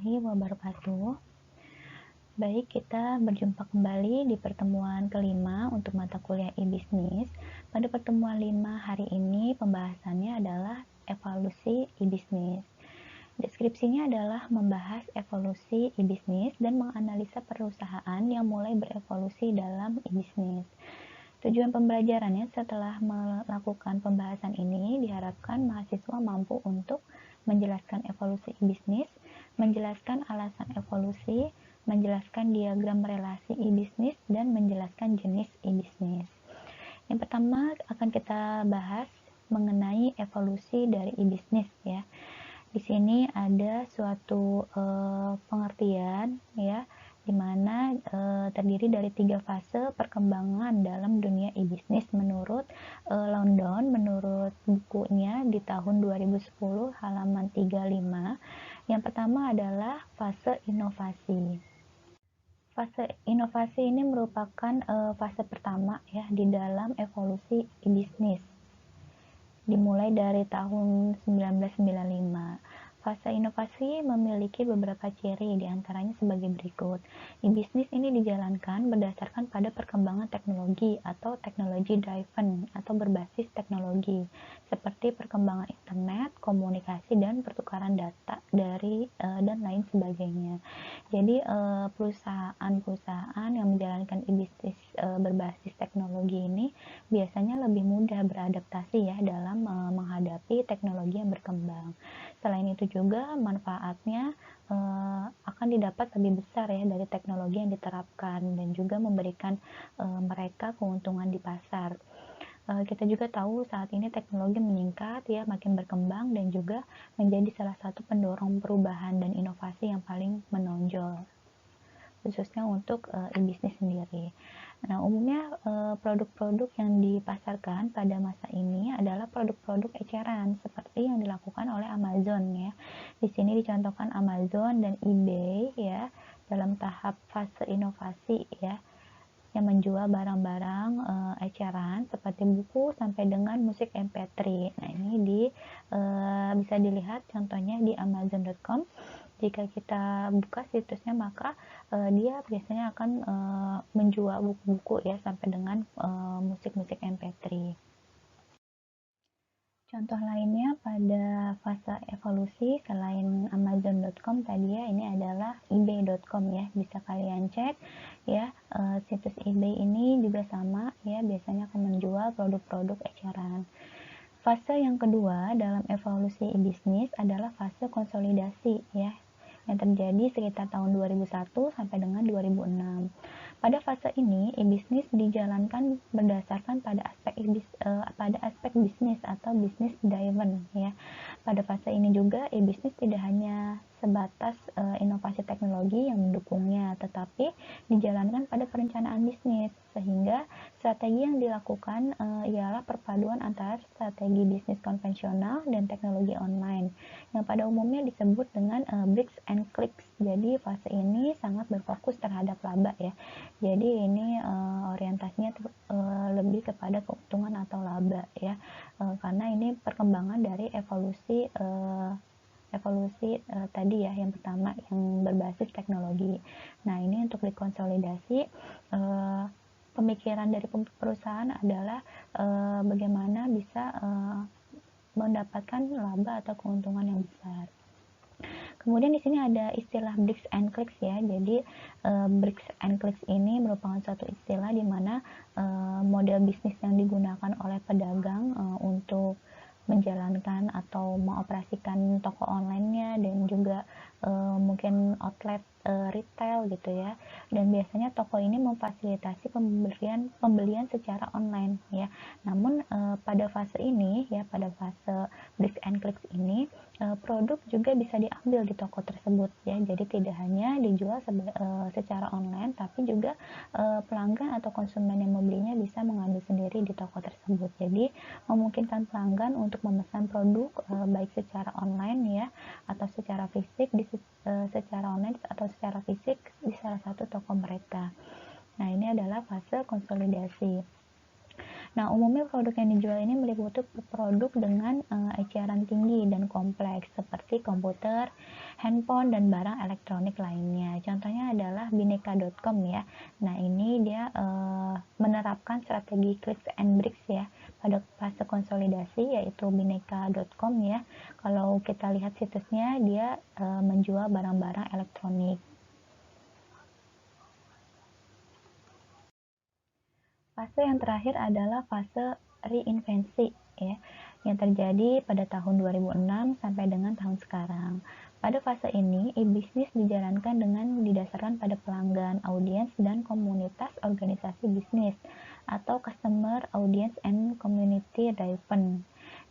warahmatullahi wabarakatuh. Baik, kita berjumpa kembali di pertemuan kelima untuk mata kuliah e-bisnis. Pada pertemuan 5 hari ini pembahasannya adalah evolusi e-bisnis. Deskripsinya adalah membahas evolusi e-bisnis dan menganalisa perusahaan yang mulai berevolusi dalam e-bisnis. Tujuan pembelajarannya setelah melakukan pembahasan ini diharapkan mahasiswa mampu untuk menjelaskan evolusi e-bisnis, menjelaskan alasan evolusi, menjelaskan diagram relasi e-bisnis, dan menjelaskan jenis e-bisnis. Yang pertama akan kita bahas mengenai evolusi dari e-bisnis ya. Di sini ada suatu pengertian ya, di mana terdiri dari 3 fase perkembangan dalam dunia e-bisnis menurut London, menurut bukunya di tahun 2010 halaman 35. Yang pertama adalah fase inovasi. Fase inovasi ini merupakan fase pertama ya di dalam evolusi e-bisnis. Dimulai dari tahun 1995. Fase inovasi memiliki beberapa ciri, diantaranya sebagai berikut. E-bisnis ini dijalankan berdasarkan pada perkembangan teknologi atau teknologi driven atau berbasis teknologi, seperti perkembangan internet, komunikasi, dan pertukaran data dan lain sebagainya. Jadi perusahaan-perusahaan yang menjalankan e-bisnis berbasis teknologi ini biasanya lebih mudah beradaptasi ya dalam menghadapi teknologi yang berkembang. Selain itu juga manfaatnya akan didapat lebih besar ya dari teknologi yang diterapkan dan juga memberikan mereka keuntungan di pasar. Kita juga tahu saat ini teknologi meningkat ya, makin berkembang dan juga menjadi salah satu pendorong perubahan dan inovasi yang paling menonjol, khususnya untuk e-bisnis sendiri. Nah, umumnya produk-produk yang dipasarkan pada masa ini adalah produk-produk eceran seperti yang dilakukan oleh Amazon ya. Di sini dicontohkan Amazon dan eBay ya dalam tahap fase inovasi ya, yang menjual barang-barang eceran seperti buku sampai dengan musik MP3. Nah, ini bisa dilihat contohnya di amazon.com. Jika kita buka situsnya maka dia biasanya akan menjual buku-buku ya sampai dengan musik-musik MP3. Contoh lainnya pada fase evolusi selain amazon.com tadi ya, ini adalah ebay.com ya, bisa kalian cek ya. Situs eBay ini juga sama ya, biasanya akan menjual produk-produk eceran. Fase yang kedua dalam evolusi e-bisnis adalah fase konsolidasi ya, yang terjadi sekitar tahun 2001 sampai dengan 2006. Pada fase ini, e-bisnis dijalankan berdasarkan pada aspek bisnis atau bisnis driven ya. Pada fase ini juga e-bisnis tidak hanya sebatas inovasi teknologi yang mendukungnya, tetapi dijalankan pada perencanaan bisnis, sehingga strategi yang dilakukan ialah perpaduan antara strategi bisnis konvensional dan teknologi online, yang pada umumnya disebut dengan bricks and clicks. Jadi fase ini sangat berfokus terhadap laba ya. Jadi ini orientasinya lebih kepada keuntungan atau laba ya, karena ini perkembangan dari evolusi tadi ya, yang pertama yang berbasis teknologi. Nah, ini untuk dikonsolidasi pemikiran dari perusahaan adalah bagaimana bisa mendapatkan laba atau keuntungan yang besar. Kemudian di sini ada istilah bricks and clicks ya. Jadi bricks and clicks ini merupakan suatu istilah di mana model bisnis yang digunakan oleh pedagang untuk menjalankan atau mengoperasikan toko online-nya dan juga mungkin outlet retail gitu ya. Dan biasanya toko ini memfasilitasi pembelian secara online ya. Namun pada fase ini ya, pada fase bricks and clicks ini produk juga bisa diambil di toko tersebut ya. Jadi tidak hanya dijual secara online, tapi juga pelanggan atau konsumen yang membelinya bisa mengambil sendiri di toko tersebut. Jadi memungkinkan pelanggan untuk memesan produk baik secara online ya, atau secara fisik secara online atau secara fisik di salah satu toko mereka. Nah, ini adalah fase konsolidasi. Nah, umumnya produk yang dijual ini meliputi produk dengan eceran tinggi dan kompleks seperti komputer, handphone, dan barang elektronik lainnya. Contohnya adalah bineka.com ya. Nah, ini dia menerapkan strategi clicks and bricks ya pada fase konsolidasi, yaitu bineka.com ya. Kalau kita lihat situsnya, dia menjual barang-barang elektronik. Fase yang terakhir adalah fase reinvensi ya, yang terjadi pada tahun 2006 sampai dengan tahun sekarang. Pada fase ini, e-bisnis dijalankan dengan didasarkan pada pelanggan, audiens, dan komunitas organisasi bisnis atau customer, audience, and community driven.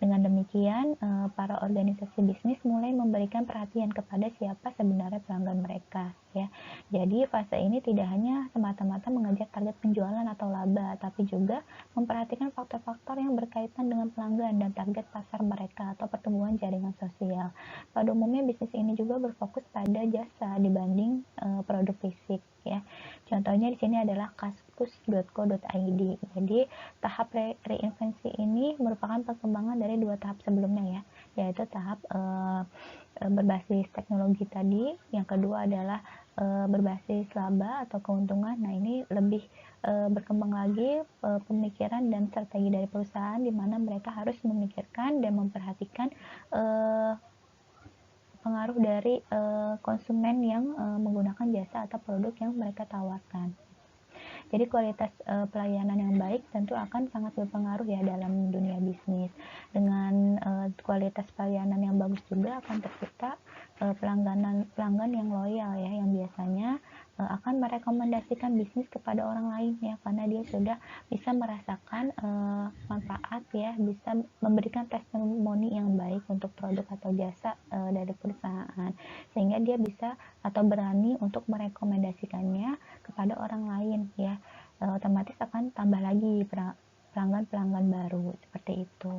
Dengan demikian, para organisasi bisnis mulai memberikan perhatian kepada siapa sebenarnya pelanggan mereka ya. Jadi fase ini tidak hanya semata-mata mengejar target penjualan atau laba, tapi juga memperhatikan faktor-faktor yang berkaitan dengan pelanggan dan target pasar mereka atau pertumbuhan jaringan sosial. Pada umumnya bisnis ini juga berfokus pada jasa dibanding produk fisik ya. Contohnya di sini adalah kaskus.co.id. Jadi tahap reinvensi ini merupakan perkembangan dari dua tahap sebelumnya ya, yaitu tahap berbasis teknologi tadi, yang kedua adalah berbasis laba atau keuntungan. Nah, ini lebih berkembang lagi pemikiran dan strategi dari perusahaan, di mana mereka harus memikirkan dan memperhatikan pengaruh dari konsumen yang menggunakan jasa atau produk yang mereka tawarkan. Jadi kualitas pelayanan yang baik tentu akan sangat berpengaruh ya dalam dunia bisnis. Dengan kualitas pelayanan yang bagus juga akan tercipta pelanggan yang loyal ya, yang biasanya akan merekomendasikan bisnis kepada orang lain ya, karena dia sudah bisa merasakan manfaat ya, bisa memberikan testimoni yang baik untuk produk atau jasa dari perusahaan, sehingga dia bisa atau berani untuk merekomendasikannya kepada orang lain ya. Otomatis akan tambah lagi pelanggan-pelanggan baru seperti itu.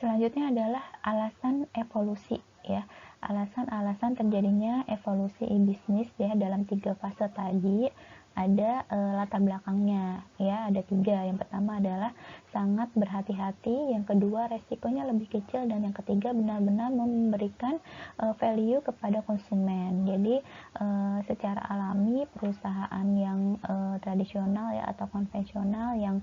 Selanjutnya adalah alasan evolusi ya. Alasan-alasan terjadinya evolusi e-bisnis ya dalam 3 fase tadi ada latar belakangnya ya, ada 3. Yang pertama adalah sangat berhati-hati, yang kedua resikonya lebih kecil, dan yang ketiga benar-benar memberikan value kepada konsumen. Jadi secara alami perusahaan yang tradisional ya atau konvensional yang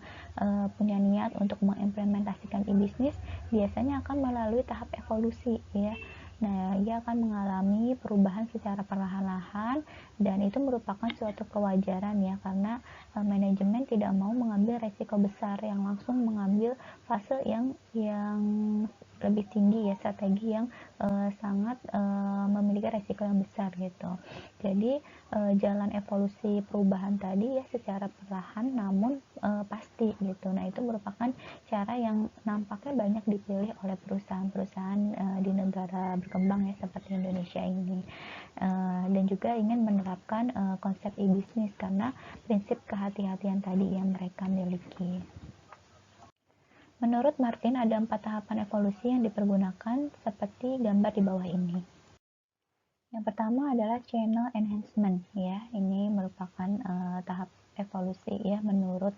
punya niat untuk mengimplementasikan e-bisnis biasanya akan melalui tahap evolusi ya. Nah, ia akan mengalami perubahan secara perlahan-lahan, dan itu merupakan suatu kewajaran ya, karena manajemen tidak mau mengambil resiko besar yang langsung mengambil fase yang lebih tinggi ya, strategi yang sangat memiliki resiko yang besar gitu. Jadi jalan evolusi perubahan tadi ya secara perlahan namun pasti gitu. Nah, itu merupakan cara yang nampaknya banyak dipilih oleh perusahaan-perusahaan di negara berkembang ya seperti Indonesia ini, dan juga ingin menerapkan konsep e-bisnis karena prinsip kehati-hatian tadi yang mereka miliki. Menurut Martin, ada 4 tahapan evolusi yang dipergunakan seperti gambar di bawah ini. Yang pertama adalah channel enhancement ya. Ini merupakan tahap evolusi ya menurut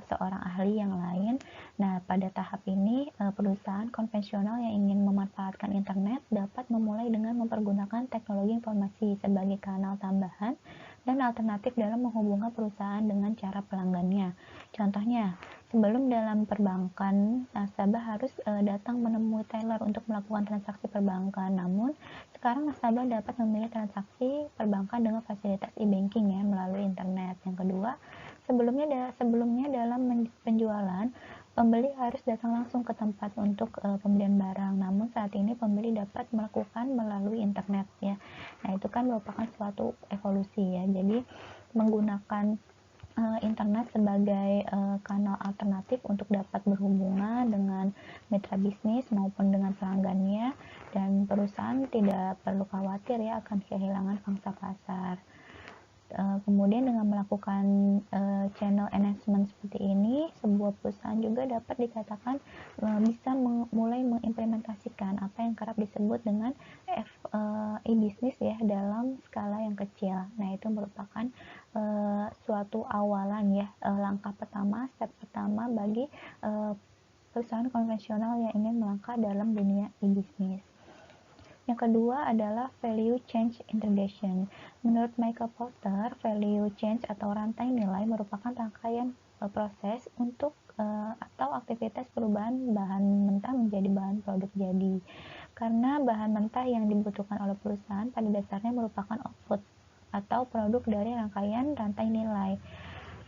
seorang ahli yang lain. Nah, pada tahap ini perusahaan konvensional yang ingin memanfaatkan internet dapat memulai dengan mempergunakan teknologi informasi sebagai kanal tambahan dan alternatif dalam menghubungkan perusahaan dengan cara pelanggannya. Contohnya, sebelum dalam perbankan, nasabah harus datang menemui teller untuk melakukan transaksi perbankan. Namun, sekarang nasabah dapat memilih transaksi perbankan dengan fasilitas e-banking ya melalui internet. Yang kedua, sebelumnya dalam penjualan, pembeli harus datang langsung ke tempat untuk pembelian barang. Namun saat ini pembeli dapat melakukan melalui internet ya. Nah, itu kan merupakan suatu evolusi ya. Jadi menggunakan internet sebagai kanal alternatif untuk dapat berhubungan dengan mitra bisnis maupun dengan pelanggannya, dan perusahaan tidak perlu khawatir ya akan kehilangan pangsa pasar. Kemudian dengan melakukan channel enhancement seperti ini, sebuah perusahaan juga dapat dikatakan bisa mulai mengimplementasikan apa yang kerap disebut dengan bisnis ya dalam skala yang kecil. Nah, itu merupakan suatu awalan ya, langkah pertama, step pertama bagi perusahaan konvensional yang ingin melangkah dalam dunia e-bisnis. Yang kedua adalah value change integration. Menurut Michael Porter, value change atau rantai nilai merupakan rangkaian proses untuk atau aktivitas perubahan bahan mentah menjadi bahan produk jadi. Karena bahan mentah yang dibutuhkan oleh perusahaan pada dasarnya merupakan output atau produk dari rangkaian rantai nilai.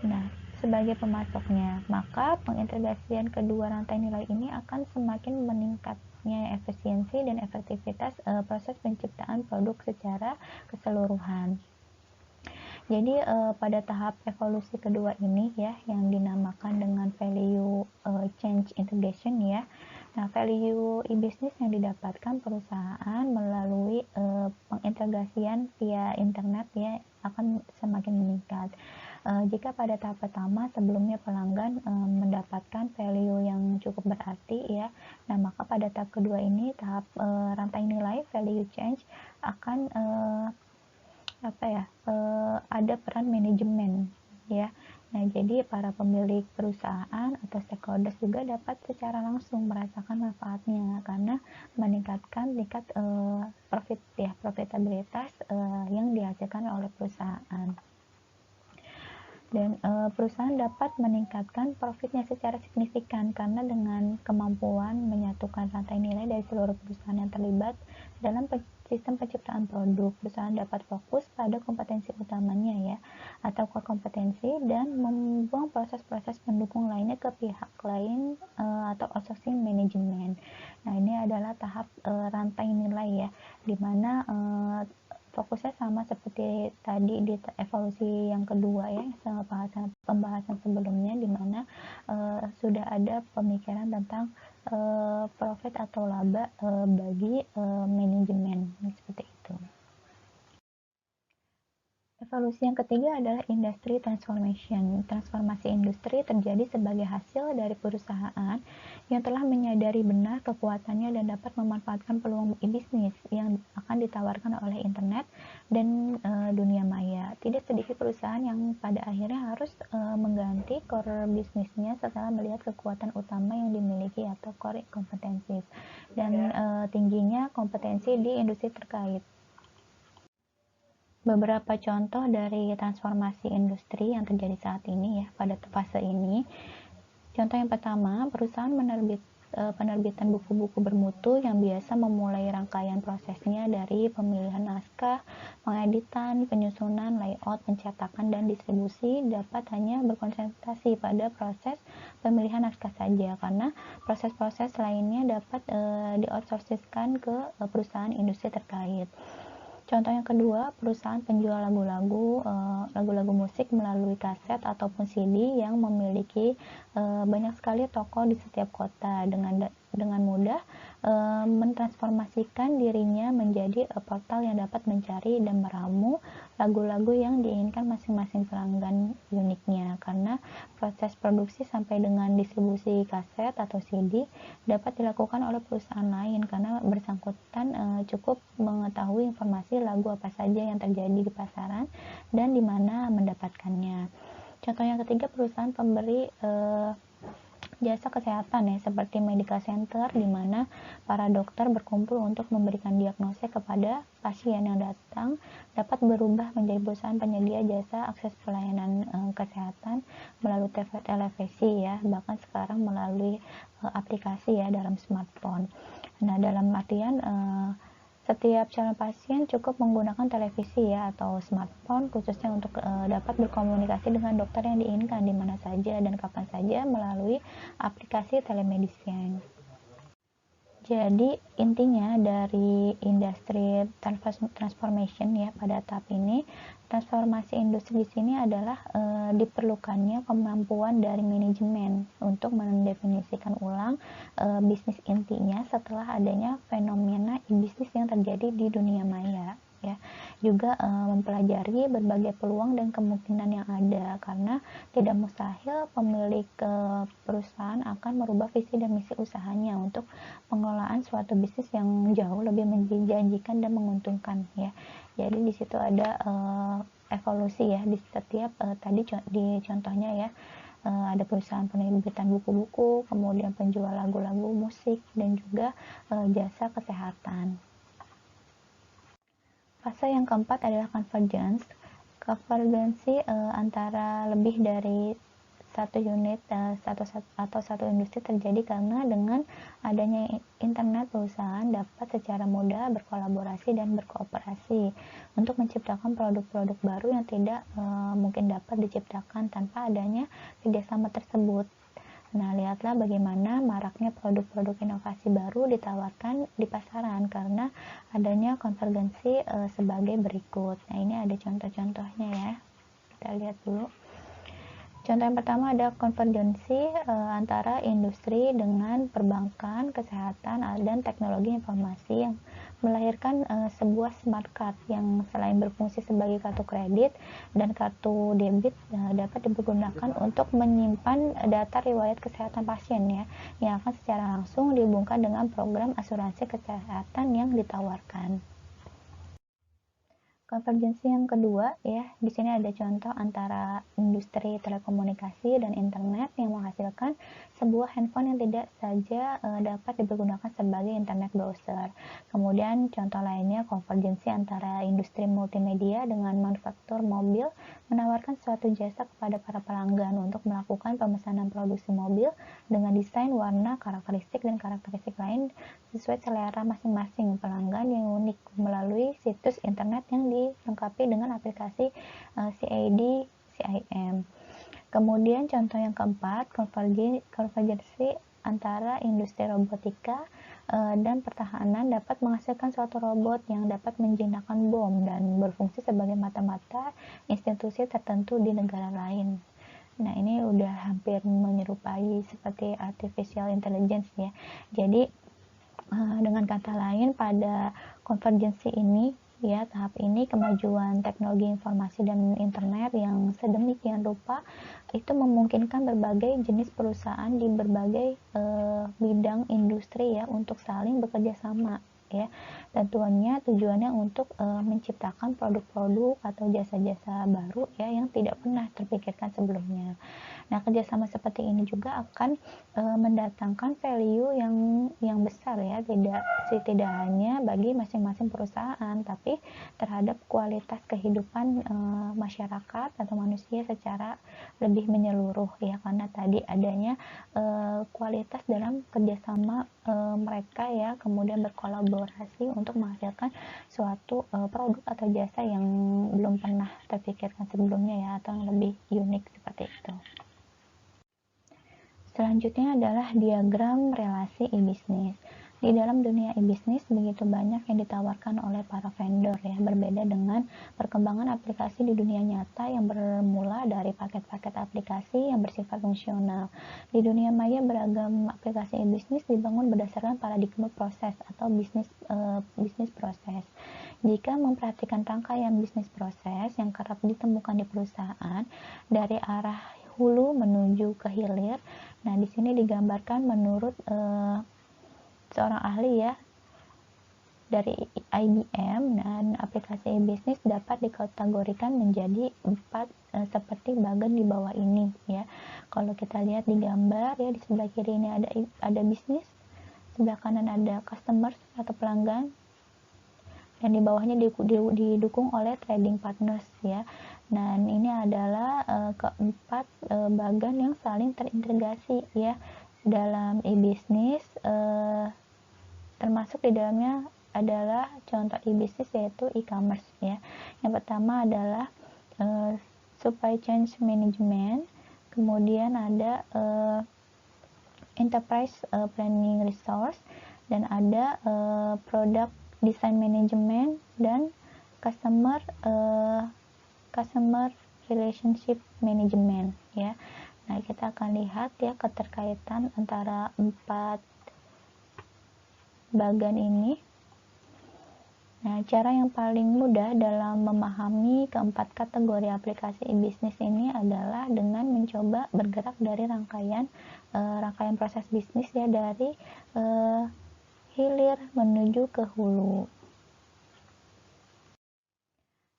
Nah, sebagai pemasoknya, maka pengintegrasian kedua rantai nilai ini akan semakin meningkatnya efisiensi dan efektivitas proses penciptaan produk secara keseluruhan. Jadi pada tahap evolusi kedua ini ya, yang dinamakan dengan value change integration ya. Nah, value e-business yang didapatkan perusahaan melalui pengintegrasian via internet ya akan semakin meningkat. Jika pada tahap pertama sebelumnya pelanggan mendapatkan value yang cukup berarti ya, nah maka pada tahap kedua ini tahap rantai nilai value change akan ada peran manajemen ya. Nah, jadi para pemilik perusahaan atau stakeholders juga dapat secara langsung merasakan manfaatnya karena meningkatkan tingkat profitabilitas yang dihasilkan oleh perusahaan. Dan perusahaan dapat meningkatkan profitnya secara signifikan karena dengan kemampuan menyatukan rantai nilai dari seluruh perusahaan yang terlibat dalam sistem penciptaan produk, perusahaan dapat fokus pada kompetensi utamanya ya, atau core kompetensi, dan membuang proses-proses pendukung lainnya ke pihak lain atau outsourcing manajemen. Nah, ini adalah tahap rantai nilai ya, di mana fokusnya sama seperti tadi di evolusi yang kedua ya, sama pembahasan sebelumnya, di mana sudah ada pemikiran tentang profit atau laba bagi manajemen seperti itu. Evolusi yang ketiga adalah industry transformation. Transformasi industri terjadi sebagai hasil dari perusahaan yang telah menyadari benar kekuatannya dan dapat memanfaatkan peluang bisnis yang akan ditawarkan oleh internet dan dunia maya. Tidak sedikit perusahaan yang pada akhirnya harus mengganti core bisnisnya setelah melihat kekuatan utama yang dimiliki atau core kompetensi dan tingginya kompetensi di industri terkait. Beberapa contoh dari transformasi industri yang terjadi saat ini ya, pada fase ini. Contoh yang pertama, perusahaan penerbitan buku-buku bermutu yang biasa memulai rangkaian prosesnya dari pemilihan naskah, pengeditan, penyusunan, layout, pencetakan, dan distribusi dapat hanya berkonsentrasi pada proses pemilihan naskah saja karena proses-proses lainnya dapat di-outsourcingkan ke perusahaan industri terkait. Contoh yang kedua, perusahaan penjual lagu-lagu musik melalui kaset ataupun CD yang memiliki banyak sekali toko di setiap kota dengan mudah mentransformasikan dirinya menjadi portal yang dapat mencari dan meramu lagu-lagu yang diinginkan masing-masing pelanggan uniknya karena proses produksi sampai dengan distribusi kaset atau CD dapat dilakukan oleh perusahaan lain karena bersangkutan cukup mengetahui informasi lagu apa saja yang terjadi di pasaran dan di mana mendapatkannya. Contoh yang ketiga, perusahaan pemberi jasa kesehatan ya, seperti medical center di mana para dokter berkumpul untuk memberikan diagnosis kepada pasien yang datang dapat berubah menjadi perusahaan penyedia jasa akses pelayanan kesehatan melalui televisi ya, bahkan sekarang melalui aplikasi ya dalam smartphone. Nah, dalam artian setiap calon pasien cukup menggunakan televisi ya atau smartphone khususnya untuk dapat berkomunikasi dengan dokter yang diinginkan di mana saja dan kapan saja melalui aplikasi telemedicine. Jadi intinya dari industri transformation ya pada tahap ini, transformasi industri di sini adalah diperlukannya kemampuan dari manajemen untuk mendefinisikan ulang bisnis intinya setelah adanya fenomena bisnis yang terjadi di dunia maya ya. juga mempelajari berbagai peluang dan kemungkinan yang ada, karena tidak mustahil pemilik perusahaan akan merubah visi dan misi usahanya untuk pengelolaan suatu bisnis yang jauh lebih menjanjikan dan menguntungkan ya. Jadi di situ ada evolusi ya di setiap tadi di contohnya ya, ada perusahaan penerbitan buku-buku, kemudian penjual lagu-lagu musik, dan juga jasa kesehatan. Fase yang keempat adalah convergence. Konvergensi antara lebih dari satu unit atau satu industri terjadi karena dengan adanya internet, perusahaan dapat secara mudah berkolaborasi dan berkooperasi untuk menciptakan produk-produk baru yang tidak mungkin dapat diciptakan tanpa adanya kerjasama tersebut. Nah, lihatlah bagaimana maraknya produk-produk inovasi baru ditawarkan di pasaran karena adanya konvergensi sebagai berikut. Nah, ini ada contoh-contohnya ya. Kita lihat dulu. Contoh yang pertama ada konvergensi antara industri dengan perbankan, kesehatan, dan teknologi informasi yang melahirkan sebuah smart card yang selain berfungsi sebagai kartu kredit dan kartu debit dapat digunakan untuk menyimpan data riwayat kesehatan pasien ya, yang akan secara langsung dihubungkan dengan program asuransi kesehatan yang ditawarkan. Konvergensi yang kedua ya, di sini ada contoh antara industri telekomunikasi dan internet yang menghasilkan sebuah handphone yang tidak saja dapat dipergunakan sebagai internet browser. Kemudian contoh lainnya konvergensi antara industri multimedia dengan manufaktur mobil menawarkan suatu jasa kepada para pelanggan untuk melakukan pemesanan produksi mobil dengan desain, warna, karakteristik dan karakteristik lain sesuai selera masing-masing pelanggan yang unik melalui situs internet yang dilengkapi dengan aplikasi CAD, CIM. Kemudian contoh yang keempat, konvergensi antara industri robotika dan pertahanan dapat menghasilkan suatu robot yang dapat menjinakkan bom dan berfungsi sebagai mata-mata institusi tertentu di negara lain. Nah, ini udah hampir menyerupai seperti artificial intelligence ya. Jadi dengan kata lain, pada konvergensi ini ya, tahap ini kemajuan teknologi informasi dan internet yang sedemikian rupa itu memungkinkan berbagai jenis perusahaan di berbagai bidang industri ya untuk saling bekerja sama ya. Tujuannya untuk menciptakan produk-produk atau jasa-jasa baru ya yang tidak pernah terpikirkan sebelumnya. Nah, kerjasama seperti ini juga akan mendatangkan value yang besar ya, tidak hanya bagi masing-masing perusahaan, tapi terhadap kualitas kehidupan masyarakat atau manusia secara lebih menyeluruh ya, karena tadi adanya kualitas dalam kerjasama mereka ya, kemudian berkolaborasi untuk menghasilkan suatu produk atau jasa yang belum pernah terpikirkan sebelumnya ya, atau yang lebih unik seperti itu. Selanjutnya adalah diagram relasi e-bisnis. Di dalam dunia e-bisnis begitu banyak yang ditawarkan oleh para vendor ya, berbeda dengan perkembangan aplikasi di dunia nyata yang bermula dari paket-paket aplikasi yang bersifat fungsional. Di dunia maya beragam aplikasi e-bisnis dibangun berdasarkan paradigma proses atau bisnis proses. Jika memperhatikan rangkaian bisnis proses yang kerap ditemukan di perusahaan dari arah hulu menuju ke hilir. Nah, di sini digambarkan menurut seorang ahli ya dari IBM, dan aplikasi e-bisnis dapat dikategorikan menjadi 4 seperti bagian di bawah ini ya. Kalau kita lihat di gambar ya, di sebelah kiri ini ada bisnis, sebelah kanan ada customers atau pelanggan, dan di bawahnya didukung oleh trading partners ya. Nah, ini adalah keempat bagian yang saling terintegrasi ya dalam e-bisnis, termasuk di dalamnya adalah contoh e-bisnis yaitu e-commerce ya. Yang pertama adalah supply chain management, kemudian ada enterprise planning resource, dan ada product design management, dan customer relationship management ya. Nah, kita akan lihat ya keterkaitan antara 4 bagian ini. Nah, cara yang paling mudah dalam memahami keempat kategori aplikasi e-bisnis ini adalah dengan mencoba bergerak dari rangkaian proses bisnis ya, dari hilir menuju ke hulu.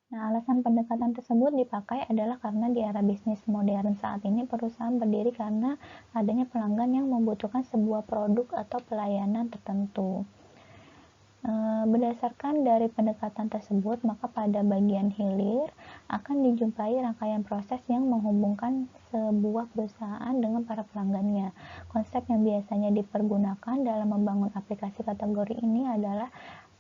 Nah, alasan pendekatan tersebut dipakai adalah karena di era bisnis modern saat ini perusahaan berdiri karena adanya pelanggan yang membutuhkan sebuah produk atau pelayanan tertentu. Berdasarkan dari pendekatan tersebut, maka pada bagian hilir akan dijumpai rangkaian proses yang menghubungkan sebuah perusahaan dengan para pelanggannya. Konsep yang biasanya dipergunakan dalam membangun aplikasi kategori ini adalah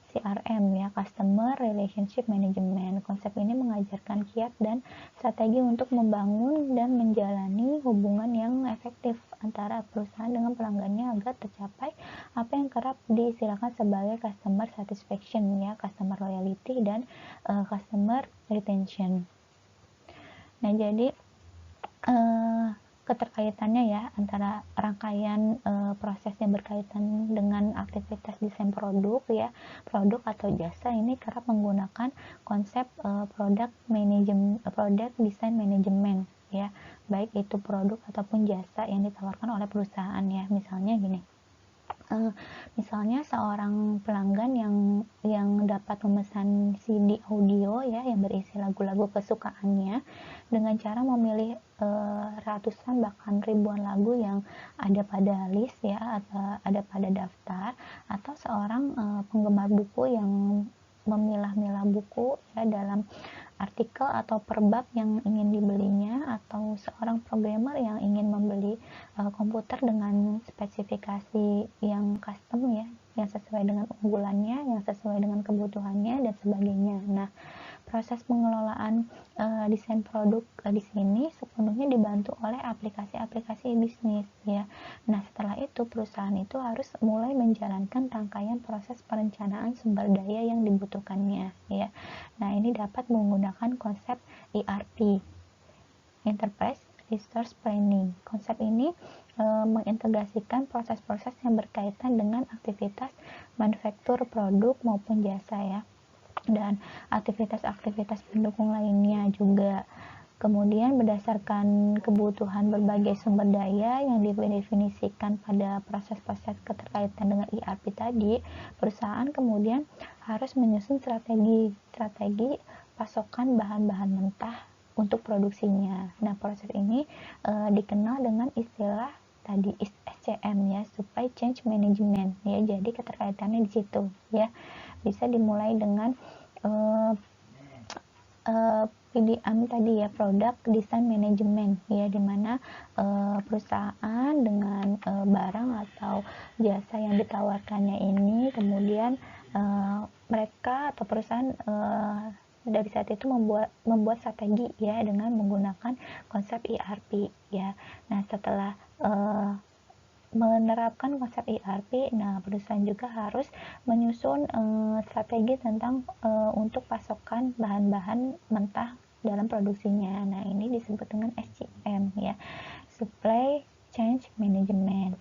CRM ya, Customer Relationship Management. Konsep ini mengajarkan kiat dan strategi untuk membangun dan menjalani hubungan yang efektif antara perusahaan dengan pelanggannya agar tercapai apa yang kerap diistilahkan sebagai customer satisfaction ya, customer loyalty dan customer retention. Nah, jadi keterkaitannya ya antara rangkaian proses yang berkaitan dengan aktivitas desain produk ya, produk atau jasa ini kerap menggunakan konsep product design management ya, baik itu produk ataupun jasa yang ditawarkan oleh perusahaan ya. Misalnya gini, misalnya seorang pelanggan yang dapat memesan CD audio ya yang berisi lagu-lagu kesukaannya dengan cara memilih ratusan bahkan ribuan lagu yang ada pada list ya, atau ada pada daftar, atau seorang penggemar buku yang memilah-milah buku ya dalam artikel atau per bab yang ingin dibelinya, atau seorang programmer yang ingin membeli komputer dengan spesifikasi yang custom ya, yang sesuai dengan unggulannya, yang sesuai dengan kebutuhannya dan sebagainya. Nah, proses pengelolaan desain produk di sini sepenuhnya dibantu oleh aplikasi-aplikasi bisnis ya. Nah, setelah itu perusahaan itu harus mulai menjalankan rangkaian proses perencanaan sumber daya yang dibutuhkannya ya. Nah, ini dapat menggunakan konsep ERP, Enterprise Resource Planning. Konsep ini mengintegrasikan proses-proses yang berkaitan dengan aktivitas manufaktur produk maupun jasa ya, dan aktivitas-aktivitas pendukung lainnya juga. Kemudian berdasarkan kebutuhan berbagai sumber daya yang didefinisikan pada proses-proses keterkaitan dengan ERP tadi, perusahaan kemudian harus menyusun strategi pasokan bahan-bahan mentah untuk produksinya. Nah, proses ini dikenal dengan istilah tadi SCM ya, Supply Chain Management ya. Jadi keterkaitannya di situ ya. Bisa dimulai dengan PDM tadi ya, Product Design Management ya, dimana perusahaan dengan barang atau jasa yang ditawarkannya ini kemudian mereka atau perusahaan dari saat itu membuat strategi ya dengan menggunakan konsep ERP ya. Nah, setelah menerapkan konsep ERP, nah perusahaan juga harus menyusun strategi tentang untuk pasokan bahan-bahan mentah dalam produksinya. Nah, ini disebut dengan SCM ya, Supply Chain Management.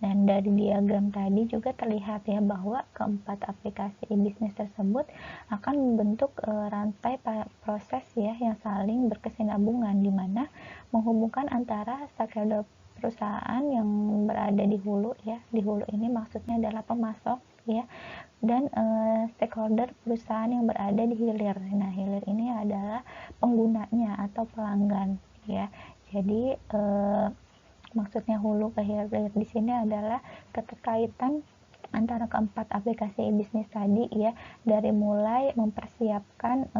Dan dari diagram tadi juga terlihat ya bahwa keempat aplikasi e-bisnis tersebut akan membentuk rantai proses ya yang saling berkesinambungan, di mana menghubungkan antara stakeholder perusahaan yang berada di hulu ya. Di hulu ini maksudnya adalah pemasok ya, dan stakeholder perusahaan yang berada di hilir. Nah, hilir ini adalah penggunanya atau pelanggan ya. Jadi maksudnya hulu ke hilir di sini adalah keterkaitan antara keempat aplikasi e-bisnis tadi ya, dari mulai mempersiapkan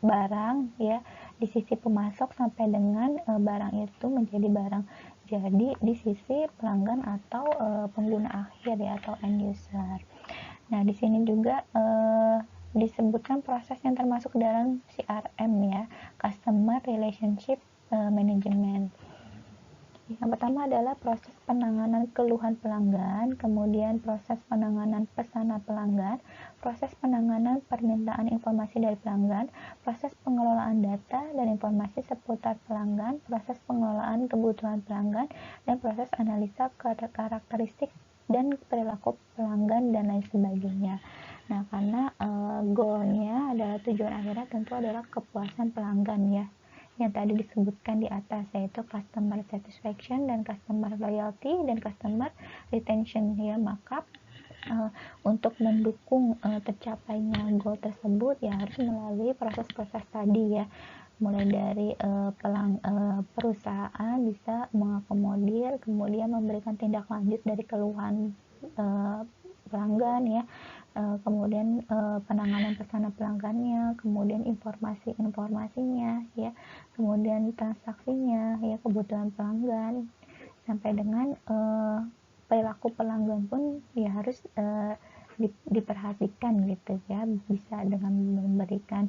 barang ya di sisi pemasok sampai dengan barang itu menjadi barang jadi di sisi pelanggan atau pengguna akhir ya, atau end user. Nah, di sini juga disebutkan proses yang termasuk dalam CRM ya, Customer Relationship Management. Yang pertama adalah proses penanganan keluhan pelanggan, kemudian proses penanganan pesanan pelanggan, proses penanganan permintaan informasi dari pelanggan, proses pengelolaan data dan informasi seputar pelanggan, proses pengelolaan kebutuhan pelanggan, dan proses analisa karakteristik dan perilaku pelanggan dan lain sebagainya. Nah, karena goalnya adalah tujuan akhirnya tentu adalah kepuasan pelanggan ya, yang tadi disebutkan di atas, yaitu customer satisfaction dan customer loyalty dan customer retention ya. Maka untuk mendukung tercapainya goal tersebut ya harus melalui proses-proses tadi ya, mulai dari perusahaan bisa mengakomodir, kemudian memberikan tindak lanjut dari keluhan pelanggan ya, kemudian penanganan pesanan pelanggannya, kemudian informasinya ya, kemudian transaksinya ya, kebutuhan pelanggan, sampai dengan perilaku pelanggan pun ya harus diperhatikan gitu ya, bisa dengan memberikan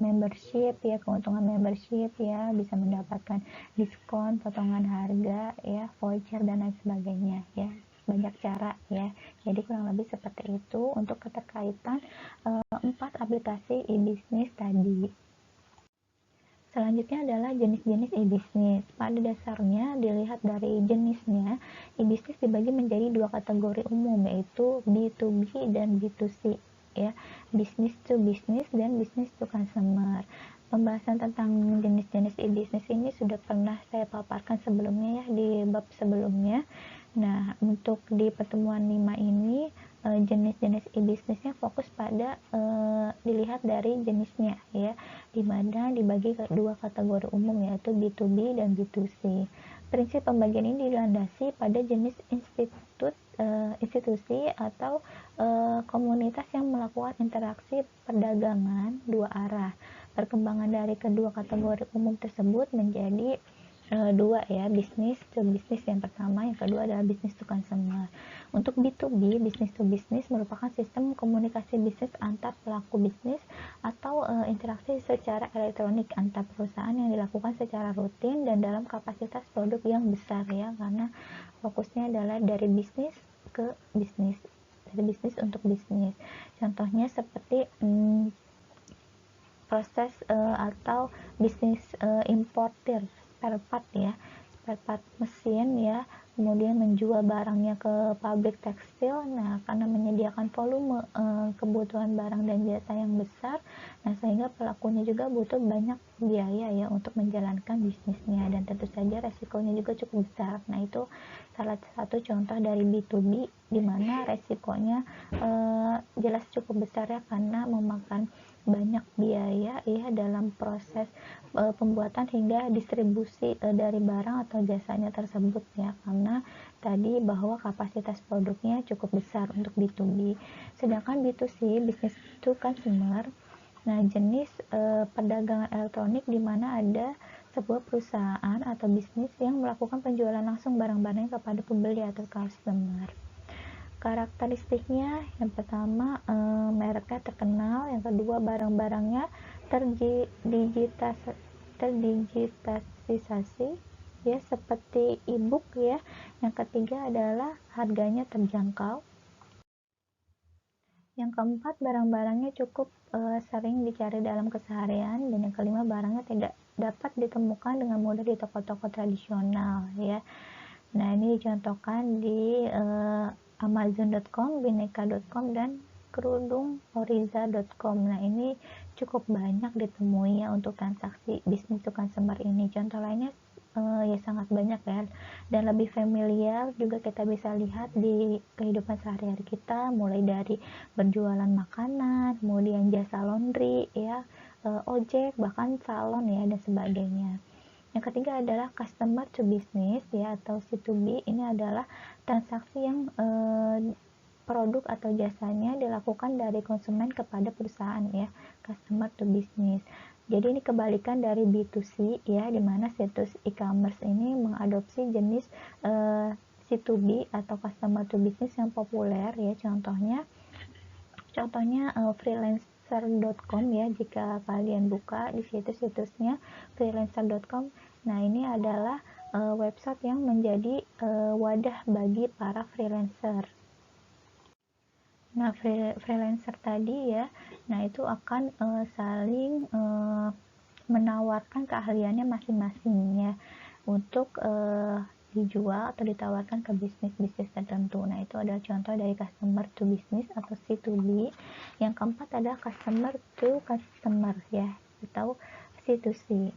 membership ya, keuntungan membership ya, bisa mendapatkan diskon, potongan harga ya, voucher dan lain sebagainya ya, banyak cara ya. Jadi kurang lebih seperti itu untuk keterkaitan 4 aplikasi e-bisnis tadi. Selanjutnya adalah jenis-jenis e-bisnis. Pada dasarnya dilihat dari jenisnya, e-bisnis dibagi menjadi 2 kategori umum, yaitu B2B dan B2C ya, business to business dan business to consumer. Pembahasan tentang jenis-jenis e-bisnis ini sudah pernah saya paparkan sebelumnya ya, di bab sebelumnya. Nah, untuk di pertemuan 5 ini jenis-jenis e-bisnisnya fokus pada dilihat dari jenisnya ya, di mana dibagi ke 2 kategori umum, yaitu B2B dan B2C. Prinsip pembagian ini dilandasi pada jenis institusi atau komunitas yang melakukan interaksi perdagangan dua arah. Perkembangan dari kedua kategori umum tersebut menjadi dua ya, bisnis to bisnis yang pertama, yang kedua adalah bisnis to consumer. Untuk B2B, bisnis to bisnis merupakan sistem komunikasi bisnis antar pelaku bisnis atau interaksi secara elektronik antar perusahaan yang dilakukan secara rutin dan dalam kapasitas produk yang besar ya, karena fokusnya adalah dari bisnis ke bisnis, dari bisnis untuk bisnis. Contohnya seperti proses atau bisnis importir spare part ya, spare part mesin ya, kemudian menjual barangnya ke pabrik tekstil. Nah, karena menyediakan volume kebutuhan barang dan jasa yang besar, nah sehingga pelakunya juga butuh banyak biaya ya untuk menjalankan bisnisnya, dan tentu saja resikonya juga cukup besar. Nah, itu salah satu contoh dari B2B di mana resikonya jelas cukup besar ya, karena memakan banyak biaya ya dalam proses pembuatan hingga distribusi dari barang atau jasanya tersebut ya, karena tadi bahwa kapasitas produknya cukup besar untuk B2B. Sedangkan B2C, business to consumer, nah jenis perdagangan elektronik di mana ada sebuah perusahaan atau bisnis yang melakukan penjualan langsung barang-barangnya kepada pembeli atau customer. Karakteristiknya yang pertama mereknya terkenal, yang kedua barang-barangnya terdigitalisasi ya, seperti e-book ya, yang ketiga adalah harganya terjangkau, yang keempat barang-barangnya cukup sering dicari dalam keseharian, dan yang kelima barangnya tidak dapat ditemukan dengan mudah di toko-toko tradisional ya. Nah, ini dicontohkan di amazon.com, bineka.com, dan kerudungoriza.com. Nah, ini cukup banyak ditemui ya untuk transaksi bisnis to consumer ini. Contoh lainnya ya sangat banyak ya, dan lebih familiar juga kita bisa lihat di kehidupan sehari-hari kita, mulai dari berjualan makanan, kemudian jasa laundry ya, ojek, bahkan salon ya, dan sebagainya. Yang ketiga adalah customer to business ya, atau C2B. Ini adalah transaksi yang produk atau jasanya dilakukan dari konsumen kepada perusahaan ya, customer to business. Jadi ini kebalikan dari B2C ya, di mana situs e-commerce ini mengadopsi jenis C2B atau customer to business yang populer ya. Contohnya freelancer.com ya, jika kalian buka di situs-situsnya freelancer.com. Nah, ini adalah website yang menjadi wadah bagi para freelancer. Nah, freelancer tadi ya, nah itu akan saling menawarkan keahliannya masing-masing ya, untuk dijual atau ditawarkan ke bisnis-bisnis tertentu. Nah, itu adalah contoh dari customer to business atau C2B. Yang keempat adalah customer to customer ya, atau C2C.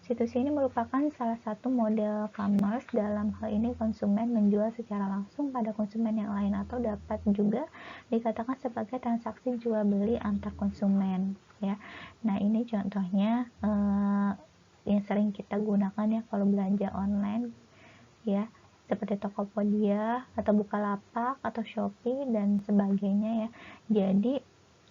C2C ini merupakan salah satu model commerce. Dalam hal ini konsumen menjual secara langsung pada konsumen yang lain, atau dapat juga dikatakan sebagai transaksi jual beli antar konsumen ya. Nah, ini contohnya yang sering kita gunakan ya kalau belanja online ya, seperti Tokopedia atau Bukalapak atau Shopee dan sebagainya ya. Jadi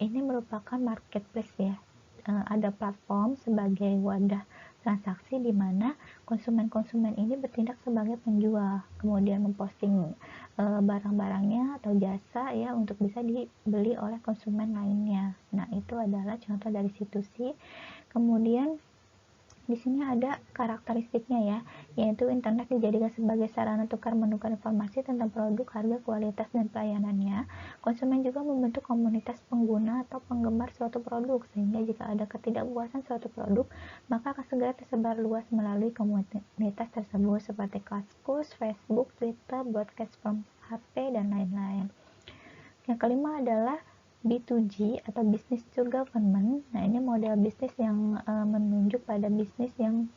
ini merupakan marketplace ya. Ada platform sebagai wadah transaksi di mana konsumen-konsumen ini bertindak sebagai penjual, kemudian memposting barang-barangnya atau jasa ya untuk bisa dibeli oleh konsumen lainnya. Nah, itu adalah contoh dari C2C. Kemudian di sini ada karakteristiknya ya, yaitu internet dijadikan sebagai sarana tukar-menukar informasi tentang produk, harga, kualitas, dan pelayanannya. Konsumen juga membentuk komunitas pengguna atau penggemar suatu produk, sehingga jika ada ketidakpuasan suatu produk, maka akan segera tersebar luas melalui komunitas tersebut seperti Kaskus, Facebook, Twitter, broadcast from HP, dan lain-lain. Yang kelima adalah B2G atau business to government. Nah, ini model bisnis yang menunjuk pada bisnis yang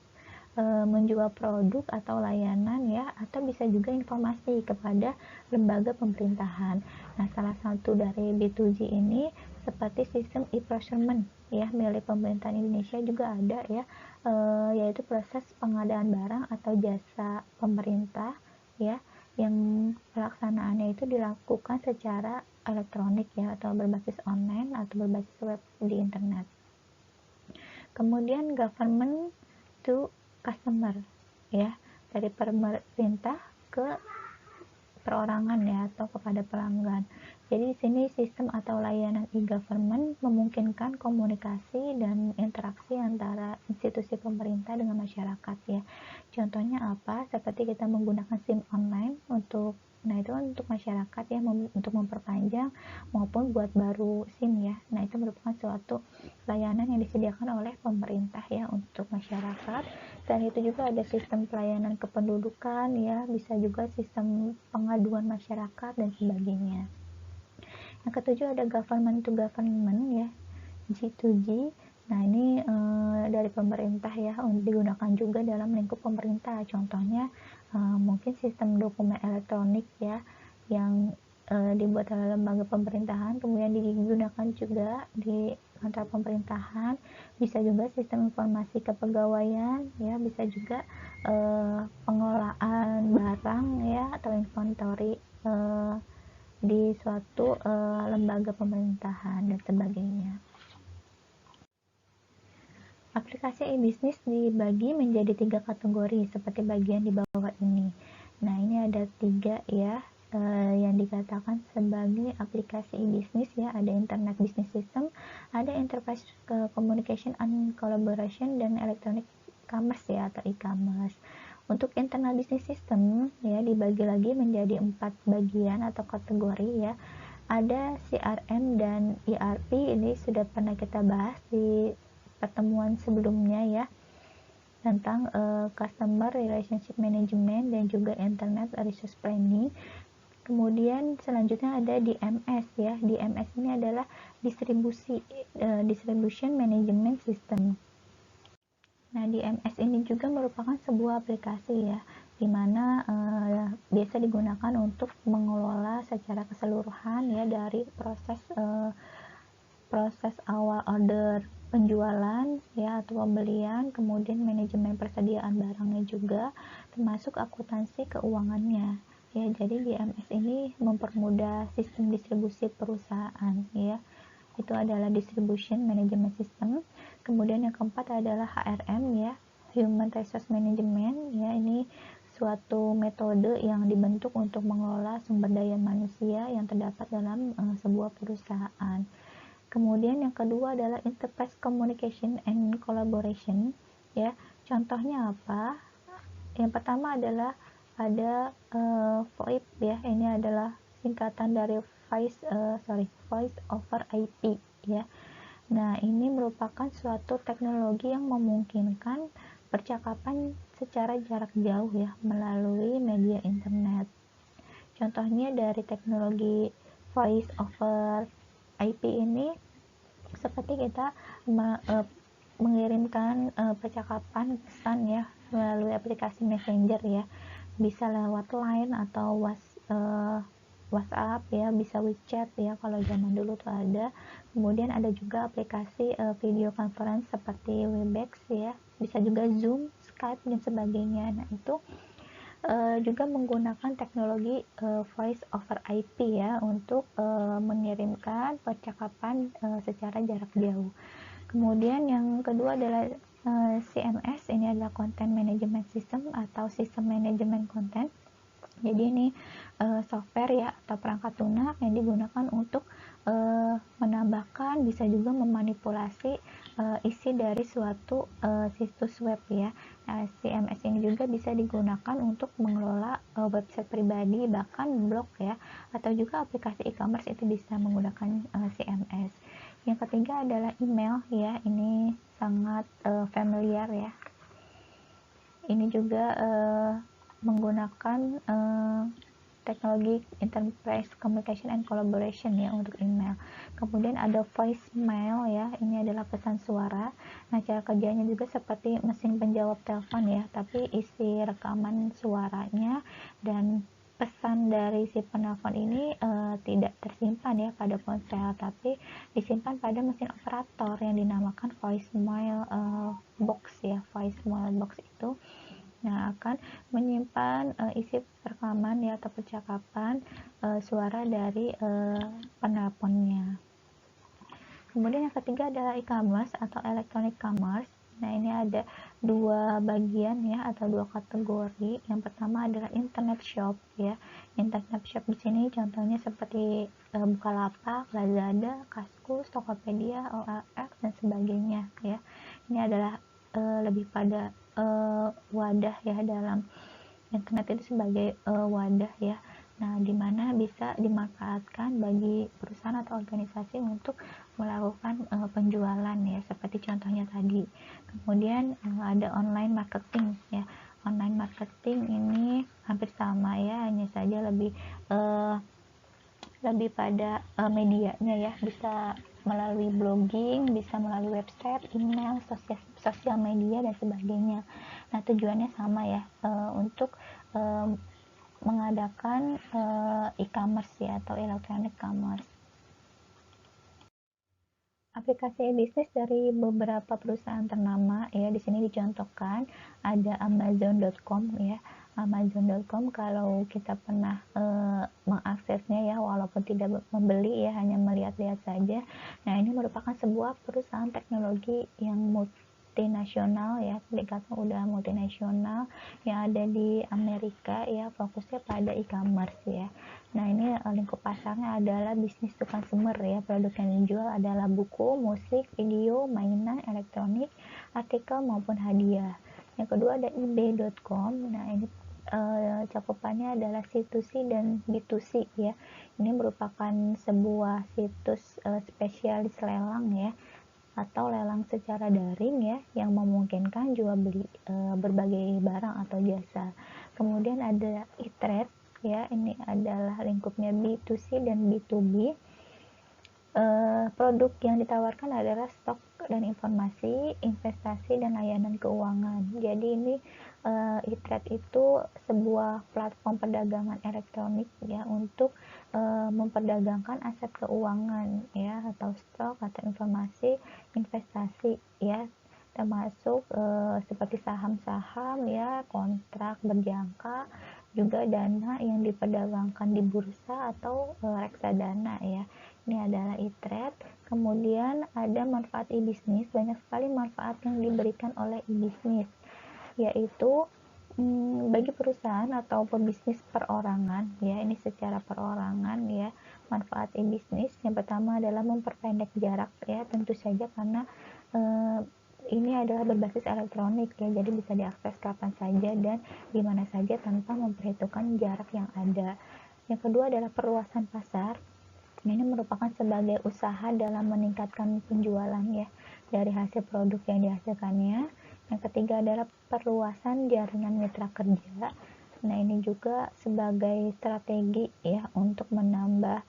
menjual produk atau layanan ya, atau bisa juga informasi kepada lembaga pemerintahan. Nah, salah satu dari B2G ini seperti sistem e-procurement ya, milik pemerintahan Indonesia juga ada ya, yaitu proses pengadaan barang atau jasa pemerintah ya, yang pelaksanaannya itu dilakukan secara elektronik ya, atau berbasis online atau berbasis web di internet. Kemudian government to customer ya, dari pemerintah ke perorangan ya, atau kepada pelanggan. Jadi di sini sistem atau layanan e-government memungkinkan komunikasi dan interaksi antara institusi pemerintah dengan masyarakat ya. Contohnya apa? Seperti kita menggunakan SIM online untuk masyarakat ya, untuk memperpanjang maupun buat baru SIM ya. Nah, itu merupakan suatu layanan yang disediakan oleh pemerintah ya untuk masyarakat. Dan itu juga ada sistem pelayanan kependudukan ya, bisa juga sistem pengaduan masyarakat dan sebagainya. Yang ketujuh ada government to government ya, G2G. Nah, ini dari pemerintah ya, digunakan juga dalam lingkup pemerintah. Contohnya mungkin sistem dokumen elektronik ya, yang dibuat oleh lembaga pemerintahan, kemudian digunakan juga di kantor pemerintahan. Bisa juga sistem informasi kepegawaian ya, bisa juga pengelolaan barang ya, atau inventory di suatu lembaga pemerintahan dan sebagainya. Aplikasi e-bisnis dibagi menjadi 3 kategori seperti bagian di bawah ini. Nah, ini ada 3 ya yang dikatakan sebagai aplikasi e-bisnis ya. Ada Internet Business System, ada Enterprise Communication and Collaboration, dan Electronic Commerce ya, atau e-commerce. Untuk Internal Business System ya, dibagi lagi menjadi 4 bagian atau kategori ya. Ada CRM dan ERP, ini sudah pernah kita bahas di pertemuan sebelumnya ya, tentang Customer Relationship Management dan juga Internet Resource Planning. Kemudian selanjutnya ada DMS ya. DMS ini adalah Distribution Management System. Nah, DMS ini juga merupakan sebuah aplikasi ya, dimana biasa digunakan untuk mengelola secara keseluruhan ya, dari proses awal order penjualan ya atau pembelian, kemudian manajemen persediaan barangnya juga, termasuk akuntansi keuangannya ya. Jadi DMS ini mempermudah sistem distribusi perusahaan ya, itu adalah Distribution Management System. Kemudian yang keempat adalah HRM ya, Human Resource Management ya, ini suatu metode yang dibentuk untuk mengelola sumber daya manusia yang terdapat dalam sebuah perusahaan. Kemudian yang kedua adalah Enterprise Communication and Collaboration ya. Contohnya apa? Yang pertama adalah ada VoIP ya. Ini adalah singkatan dari Voice over IP ya. Nah, ini merupakan suatu teknologi yang memungkinkan percakapan secara jarak jauh ya melalui media internet. Contohnya dari teknologi voice over IP ini seperti kita mengirimkan percakapan pesan ya melalui aplikasi Messenger ya, bisa lewat Line atau WhatsApp ya, bisa WeChat ya kalau zaman dulu tuh ada. Kemudian ada juga aplikasi video conference seperti Webex ya, bisa juga Zoom, Skype dan sebagainya. Nah itu juga menggunakan teknologi voice over IP ya untuk mengirimkan percakapan secara jarak jauh. Kemudian yang kedua adalah CMS, ini adalah Content Management System atau Sistem Manajemen Konten. Jadi ini software ya atau perangkat lunak yang digunakan untuk menambahkan, bisa juga memanipulasi isi dari suatu situs web ya. Nah, CMS ini juga bisa digunakan untuk mengelola website pribadi, bahkan blog ya, atau juga aplikasi e-commerce itu bisa menggunakan CMS. Yang ketiga adalah email ya, ini sangat familiar ya. Ini juga menggunakan teknologi enterprise communication and collaboration ya untuk email. Kemudian ada voicemail ya, ini adalah pesan suara. Nah, cara kerjanya juga seperti mesin penjawab telepon ya, tapi isi rekaman suaranya dan pesan dari si penelpon ini tidak tersimpan ya pada ponsel, tapi disimpan pada mesin operator yang dinamakan voicemail box ya. Voicemail box itu akan menyimpan isi rekaman ya atau percakapan suara dari penelponnya. Kemudian yang ketiga adalah e-commerce atau electronic commerce. Nah, ini ada dua bagian ya atau dua kategori. Yang pertama adalah internet shop ya. Internet shop di sini contohnya seperti Bukalapak, Lazada, Kaskus, Tokopedia, OLX dan sebagainya ya. Ini adalah lebih pada wadah ya, dalam internet itu sebagai wadah ya. Nah, dimana bisa dimanfaatkan bagi perusahaan atau organisasi untuk melakukan penjualan ya, seperti contohnya tadi. Kemudian ada online marketing ya. Online marketing ini hampir sama ya, hanya saja lebih pada medianya ya, bisa melalui blogging, bisa melalui website, email, sosial media dan sebagainya. Nah, tujuannya sama ya, untuk mengadakan e-commerce ya atau electronic commerce. Aplikasi bisnis dari beberapa perusahaan ternama ya, di sini dicontohkan ada Amazon.com ya. Amazon.com kalau kita pernah mengaksesnya ya, walaupun tidak membeli ya, hanya melihat-lihat saja. Nah, ini merupakan sebuah perusahaan teknologi yang multinasional ya, dikatakan udah multinasional yang ada di Amerika ya, fokusnya pada e-commerce ya. Nah, ini lingkup pasarnya adalah bisnis to consumer ya. Produk yang dijual adalah buku, musik, video, mainan, elektronik, artikel maupun hadiah. Yang kedua ada ebay.com. Nah, ini cakupannya adalah C2C dan B2C ya. Ini merupakan sebuah situs spesialis lelang ya, atau lelang secara daring ya, yang memungkinkan jual beli berbagai barang atau jasa. Kemudian ada e-trade ya, ini adalah lingkupnya B2C dan B2B. Produk yang ditawarkan adalah stok dan informasi, investasi dan layanan keuangan. Jadi ini e-trade itu sebuah platform perdagangan elektronik ya, untuk memperdagangkan aset keuangan ya, atau stok atau informasi investasi ya, termasuk seperti saham-saham ya, kontrak berjangka, juga dana yang diperdagangkan di bursa atau reksadana ya. Ini adalah e-trade. Kemudian ada manfaat e-bisnis. Banyak sekali manfaat yang diberikan oleh e-bisnis, yaitu bagi perusahaan atau pebisnis perorangan ya, ini secara perorangan ya. Manfaat e-bisnis yang pertama adalah memperpendek jarak ya, tentu saja karena ini adalah berbasis elektronik ya, jadi bisa diakses kapan saja dan di mana saja tanpa memperhitungkan jarak yang ada. Yang kedua adalah perluasan pasar. Ini merupakan sebagai usaha dalam meningkatkan penjualan ya dari hasil produk yang dihasilkannya. Yang ketiga adalah perluasan jaringan mitra kerja. Nah, ini juga sebagai strategi ya untuk menambah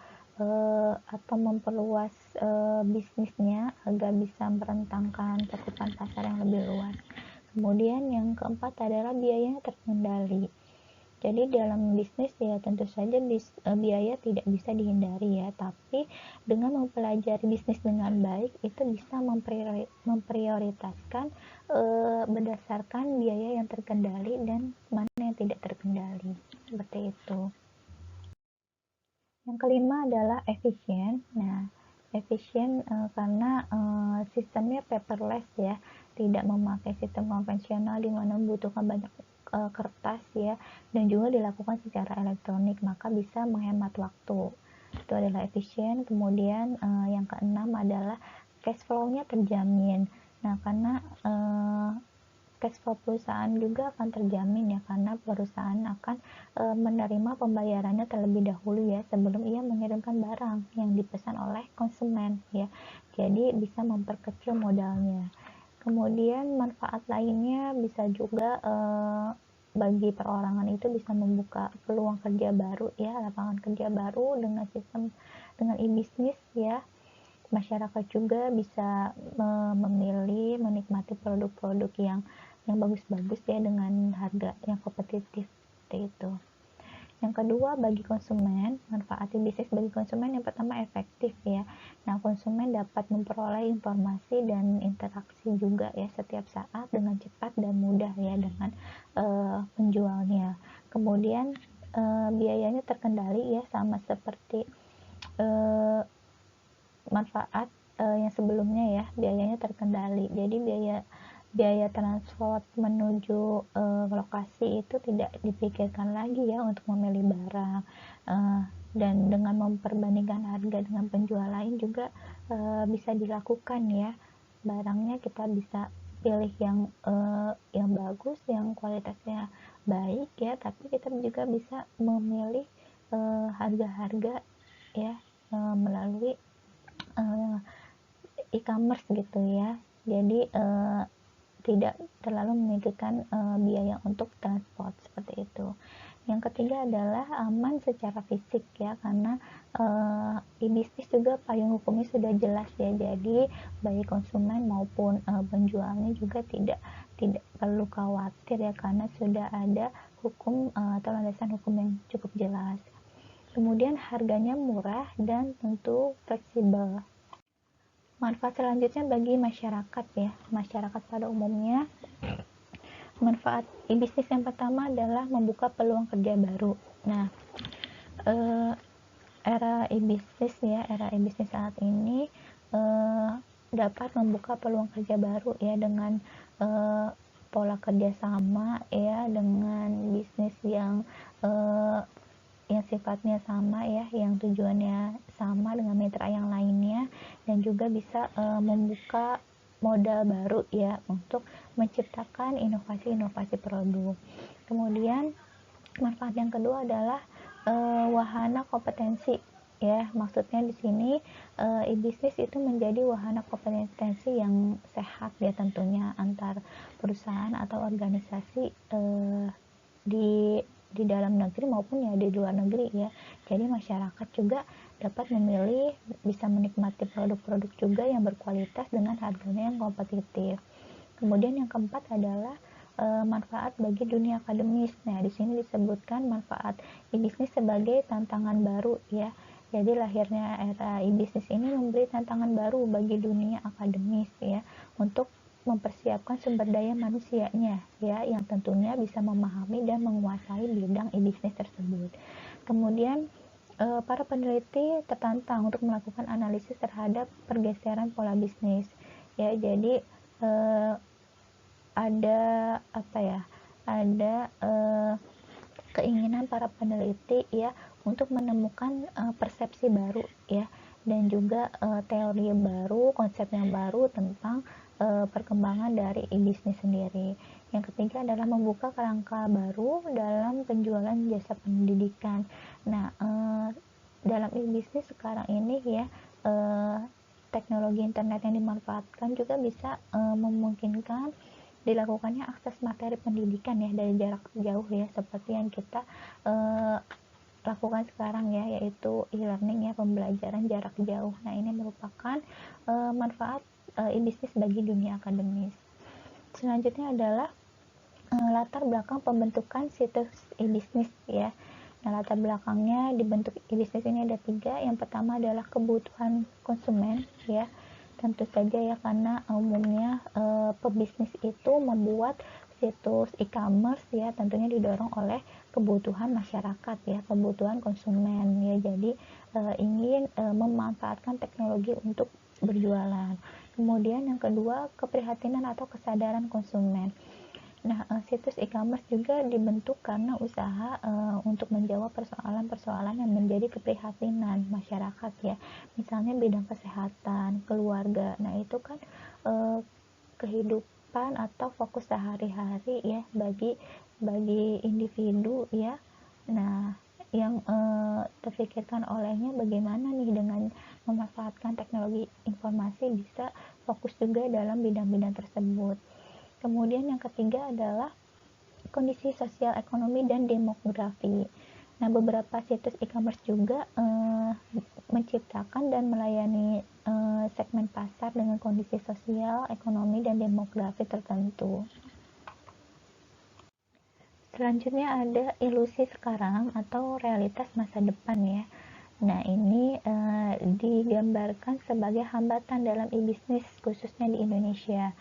atau memperluas bisnisnya agar bisa merentangkan cakupan pasar yang lebih luas. Kemudian yang keempat adalah biayanya terkendali. Jadi dalam bisnis ya tentu saja biaya tidak bisa dihindari ya, tapi dengan mempelajari bisnis dengan baik itu bisa memprioritaskan berdasarkan biaya yang terkendali dan mana yang tidak terkendali, seperti itu. Yang kelima adalah efisien. Nah, efisien karena sistemnya paperless ya, tidak memakai sistem konvensional di mana membutuhkan banyak kertas ya, dan juga dilakukan secara elektronik, maka bisa menghemat waktu. Itu adalah efisien. Kemudian yang keenam adalah cash flow-nya terjamin. Nah, karena cash flow perusahaan juga akan terjamin ya, karena perusahaan akan menerima pembayarannya terlebih dahulu ya sebelum ia mengirimkan barang yang dipesan oleh konsumen ya, jadi bisa memperkecil modalnya. Kemudian manfaat lainnya bisa juga bagi perorangan itu bisa membuka peluang kerja baru ya, lapangan kerja baru dengan sistem dengan e-bisnis ya. Masyarakat juga bisa memilih menikmati produk-produk yang bagus-bagus ya dengan harga yang kompetitif, seperti itu. Yang kedua, bagi konsumen, manfaat bisnis bagi konsumen yang pertama efektif ya. Nah, konsumen dapat memperoleh informasi dan interaksi juga ya setiap saat dengan cepat dan mudah ya dengan penjualnya. Kemudian biayanya terkendali ya, sama seperti manfaat yang sebelumnya ya, biayanya terkendali. Jadi biaya transport menuju lokasi itu tidak dipikirkan lagi ya untuk memilih barang, dan dengan memperbandingkan harga dengan penjual lain juga bisa dilakukan ya. Barangnya kita bisa pilih yang bagus, yang kualitasnya baik ya, tapi kita juga bisa memilih harga-harga ya melalui e-commerce gitu ya. Jadi tidak terlalu memikirkan biaya untuk transport, seperti itu. Yang ketiga adalah aman secara fisik ya, karena e-bisnis juga payung hukumnya sudah jelas ya, jadi baik konsumen maupun penjualnya juga tidak perlu khawatir ya, karena sudah ada hukum atau landasan hukum yang cukup jelas. Kemudian harganya murah dan tentu fleksibel. Manfaat selanjutnya bagi masyarakat ya, masyarakat pada umumnya. Manfaat e-bisnis yang pertama adalah membuka peluang kerja baru. Nah, era e-bisnis ya, era e-bisnis saat ini dapat membuka peluang kerja baru ya dengan pola kerja sama ya, dengan bisnis yang sifatnya sama ya, yang tujuannya sama dengan mitra yang lainnya, dan juga bisa membuka modal baru ya untuk menciptakan inovasi-inovasi produk. Kemudian manfaat yang kedua adalah wahana kompetensi ya, maksudnya di sini e-bisnis itu menjadi wahana kompetensi yang sehat ya, tentunya antar perusahaan atau organisasi di dalam negeri maupun ya di luar negeri ya. Jadi masyarakat juga dapat memilih, bisa menikmati produk-produk juga yang berkualitas dengan harganya yang kompetitif. Kemudian yang keempat adalah manfaat bagi dunia akademis. Nah, di sini disebutkan manfaat e-bisnis sebagai tantangan baru ya. Jadi lahirnya era e-bisnis ini memberi tantangan baru bagi dunia akademis ya, untuk mempersiapkan sumber daya manusianya ya, yang tentunya bisa memahami dan menguasai bidang e-bisnis tersebut. Kemudian para peneliti tertantang untuk melakukan analisis terhadap pergeseran pola bisnis ya. Jadi ada apa ya, ada keinginan para peneliti ya untuk menemukan persepsi baru ya, dan juga teori baru, konsep yang baru tentang perkembangan dari e-bisnis sendiri. Yang ketiga adalah membuka kerangka baru dalam penjualan jasa pendidikan. Nah, dalam e-bisnis sekarang ini ya, teknologi internet yang dimanfaatkan juga bisa memungkinkan dilakukannya akses materi pendidikan ya dari jarak jauh ya, seperti yang kita lakukan sekarang ya, yaitu e-learning ya, pembelajaran jarak jauh. Nah, ini merupakan manfaat e-bisnis bagi dunia akademis. Selanjutnya adalah latar belakang pembentukan situs e-bisnis ya. Nah, latar belakangnya dibentuk e-bisnis ini ada 3. Yang pertama adalah kebutuhan konsumen ya. Tentu saja ya, karena umumnya pebisnis itu membuat situs e-commerce ya, tentunya didorong oleh kebutuhan masyarakat ya, kebutuhan konsumen ya. Jadi ingin memanfaatkan teknologi untuk berjualan. Kemudian yang kedua, keprihatinan atau kesadaran konsumen. Nah, situs e-commerce juga dibentuk karena usaha untuk menjawab persoalan-persoalan yang menjadi keprihatinan masyarakat ya. Misalnya bidang kesehatan, keluarga. Nah, itu kan kehidupan atau fokus sehari-hari ya bagi individu ya. Nah, yang terpikirkan olehnya bagaimana nih dengan memanfaatkan teknologi informasi bisa fokus juga dalam bidang-bidang tersebut. Kemudian yang ketiga adalah kondisi sosial ekonomi dan demografi. Nah, beberapa situs e-commerce juga menciptakan dan melayani segmen pasar dengan kondisi sosial, ekonomi, dan demografi tertentu. Selanjutnya ada ilusi sekarang atau realitas masa depan ya. Nah, ini digambarkan sebagai hambatan dalam e-bisnis khususnya di Indonesia.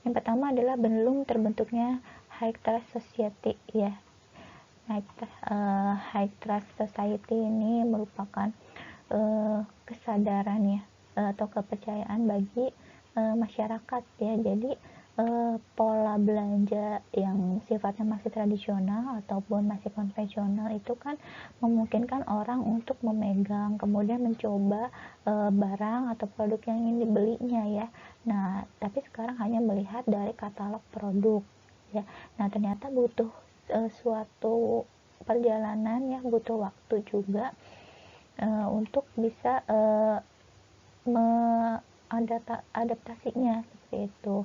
Yang pertama adalah belum terbentuknya high trust society ya. High trust society ini merupakan kesadaran ya atau kepercayaan bagi masyarakat ya. Jadi pola belanja yang sifatnya masih tradisional ataupun masih konvensional itu kan memungkinkan orang untuk memegang kemudian mencoba barang atau produk yang ingin dibelinya ya. Nah, tapi sekarang hanya melihat dari katalog produk ya. Nah, ternyata butuh suatu perjalanan ya, butuh waktu juga untuk bisa adaptasinya seperti itu.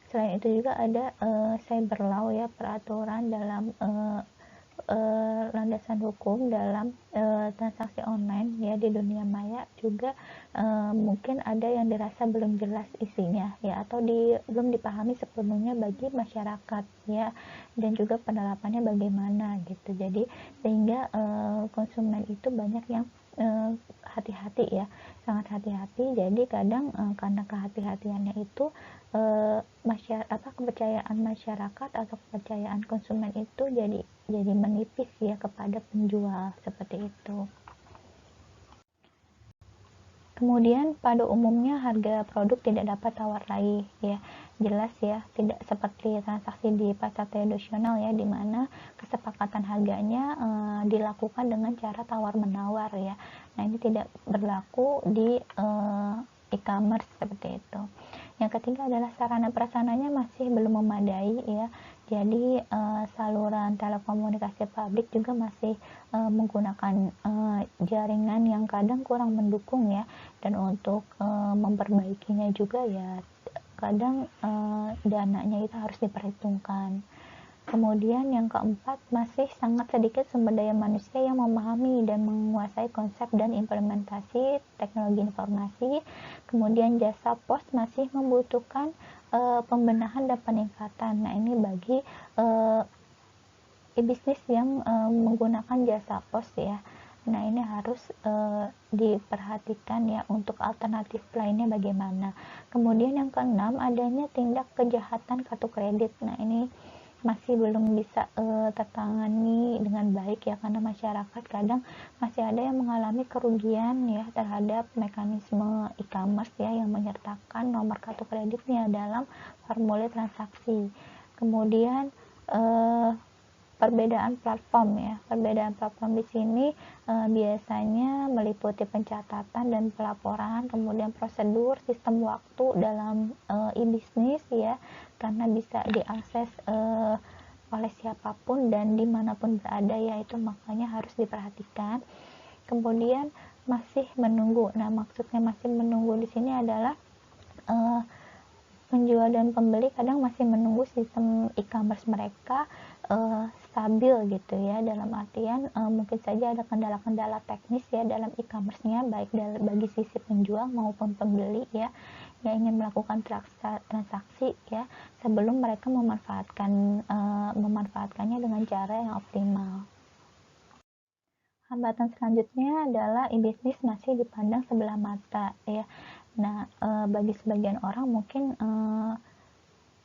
Selain itu juga ada cyber law ya, peraturan dalam landasan hukum dalam transaksi online ya di dunia maya juga mungkin ada yang dirasa belum jelas isinya ya, atau belum dipahami sepenuhnya bagi masyarakat ya, dan juga penerapannya bagaimana gitu. Jadi sehingga konsumen itu banyak yang hati-hati ya, sangat hati-hati. Jadi kadang karena kehati-hatiannya itu kepercayaan masyarakat atau kepercayaan konsumen itu jadi menipis ya kepada penjual seperti itu. Kemudian pada umumnya harga produk tidak dapat tawar raih ya, jelas ya, tidak seperti transaksi di pasar tradisional ya, di mana kesepakatan harganya dilakukan dengan cara tawar menawar ya. Nah, ini tidak berlaku di e-commerce seperti itu. Yang ketiga adalah sarana prasarananya masih belum memadai ya. Jadi saluran telekomunikasi publik juga masih menggunakan jaringan yang kadang kurang mendukung ya, dan untuk memperbaikinya juga ya kadang dananya itu harus diperhitungkan. Kemudian yang keempat, masih sangat sedikit sumber daya manusia yang memahami dan menguasai konsep dan implementasi teknologi informasi. Kemudian jasa pos masih membutuhkan pembenahan dan peningkatan. Nah, ini bagi e-bisnis yang menggunakan jasa pos ya. Nah, ini harus diperhatikan ya untuk alternatif lainnya bagaimana. Kemudian yang keenam, adanya tindak kejahatan kartu kredit. Nah, ini masih belum bisa tertangani dengan baik ya, karena masyarakat kadang masih ada yang mengalami kerugian ya terhadap mekanisme e-commerce ya yang menyertakan nomor kartu kreditnya dalam formulir transaksi. Kemudian perbedaan platform di sini biasanya meliputi pencatatan dan pelaporan, kemudian prosedur, sistem waktu dalam e-bisnis ya, karena bisa diakses oleh siapapun dan dimanapun berada ya, itu makanya harus diperhatikan. Kemudian masih menunggu. Nah, maksudnya masih menunggu di sini adalah penjual dan pembeli kadang masih menunggu sistem e-commerce mereka stabil gitu ya, dalam artian mungkin saja ada kendala-kendala teknis ya dalam e-commerce-nya, baik bagi sisi penjual maupun pembeli ya, yang ingin melakukan transaksi ya, sebelum mereka memanfaatkannya dengan cara yang optimal. Hambatan selanjutnya adalah e-bisnis masih dipandang sebelah mata ya. Nah, bagi sebagian orang mungkin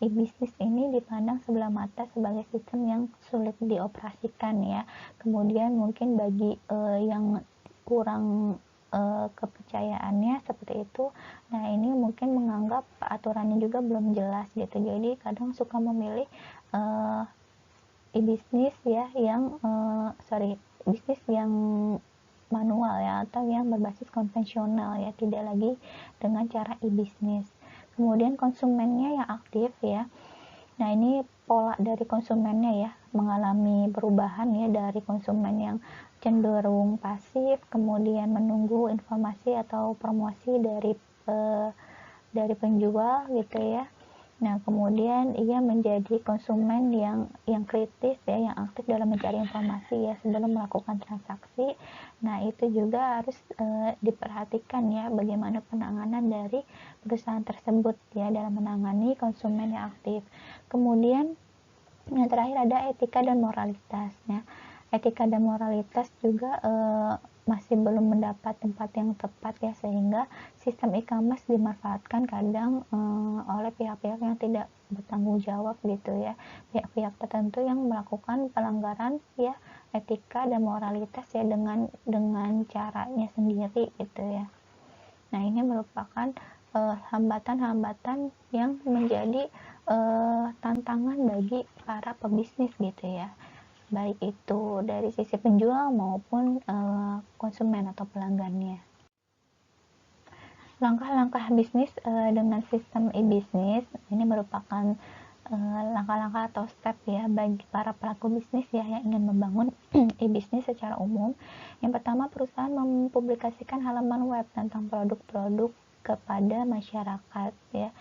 e-bisnis ini dipandang sebelah mata sebagai sistem yang sulit dioperasikan ya. Kemudian mungkin bagi yang kurang kepercayaannya seperti itu, nah ini mungkin menganggap aturannya juga belum jelas gitu. Jadi kadang suka memilih e-bisnis ya yang bisnis yang manual ya, atau yang berbasis konvensional ya, tidak lagi dengan cara e-bisnis. Kemudian konsumennya yang aktif ya. Nah, ini pola dari konsumennya ya, mengalami perubahan ya, dari konsumen yang cenderung pasif, kemudian menunggu informasi atau promosi dari penjual gitu ya. Nah, kemudian ia menjadi konsumen yang kritis ya, yang aktif dalam mencari informasi ya sebelum melakukan transaksi. Nah, itu juga harus diperhatikan ya, bagaimana penanganan dari perusahaan tersebut ya dalam menangani konsumen yang aktif. Kemudian yang terakhir ada etika dan moralitasnya. Etika dan moralitas juga masih belum mendapat tempat yang tepat ya, sehingga sistem e-commerce dimanfaatkan kadang oleh pihak-pihak yang tidak bertanggung jawab gitu ya, pihak-pihak tertentu yang melakukan pelanggaran ya etika dan moralitas ya dengan caranya sendiri gitu ya. Nah, ini merupakan hambatan-hambatan yang menjadi tantangan bagi para pebisnis gitu ya, baik itu dari sisi penjual maupun konsumen atau pelanggannya. Langkah-langkah bisnis dengan sistem e-bisnis ini merupakan langkah-langkah atau step ya bagi para pelaku bisnis ya yang ingin membangun e-bisnis secara umum. Yang pertama, perusahaan mempublikasikan halaman web tentang produk-produk kepada masyarakat ya.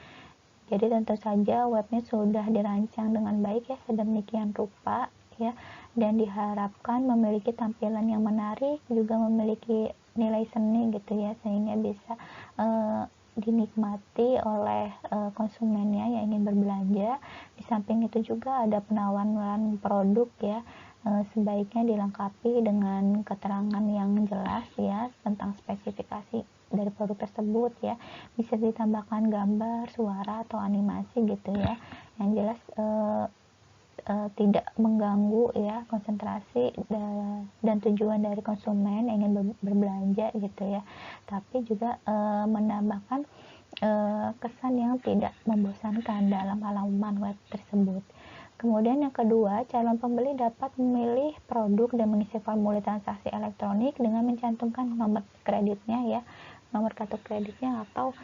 Jadi tentu saja webnya sudah dirancang dengan baik ya, sedemikian rupa ya, dan diharapkan memiliki tampilan yang menarik, juga memiliki nilai seni gitu ya, sehingga bisa dinikmati oleh konsumennya yang ingin berbelanja. Di samping itu juga ada penawaran produk ya, sebaiknya dilengkapi dengan keterangan yang jelas ya tentang spesifikasi dari produk tersebut ya, bisa ditambahkan gambar, suara atau animasi gitu ya, yang jelas tidak mengganggu ya konsentrasi dan tujuan dari konsumen yang ingin berbelanja gitu ya, tapi juga menambahkan kesan yang tidak membosankan dalam halaman web tersebut. Kemudian yang kedua, calon pembeli dapat memilih produk dan mengisi formulir transaksi elektronik dengan mencantumkan nomor kreditnya ya, nomor kartu kreditnya atau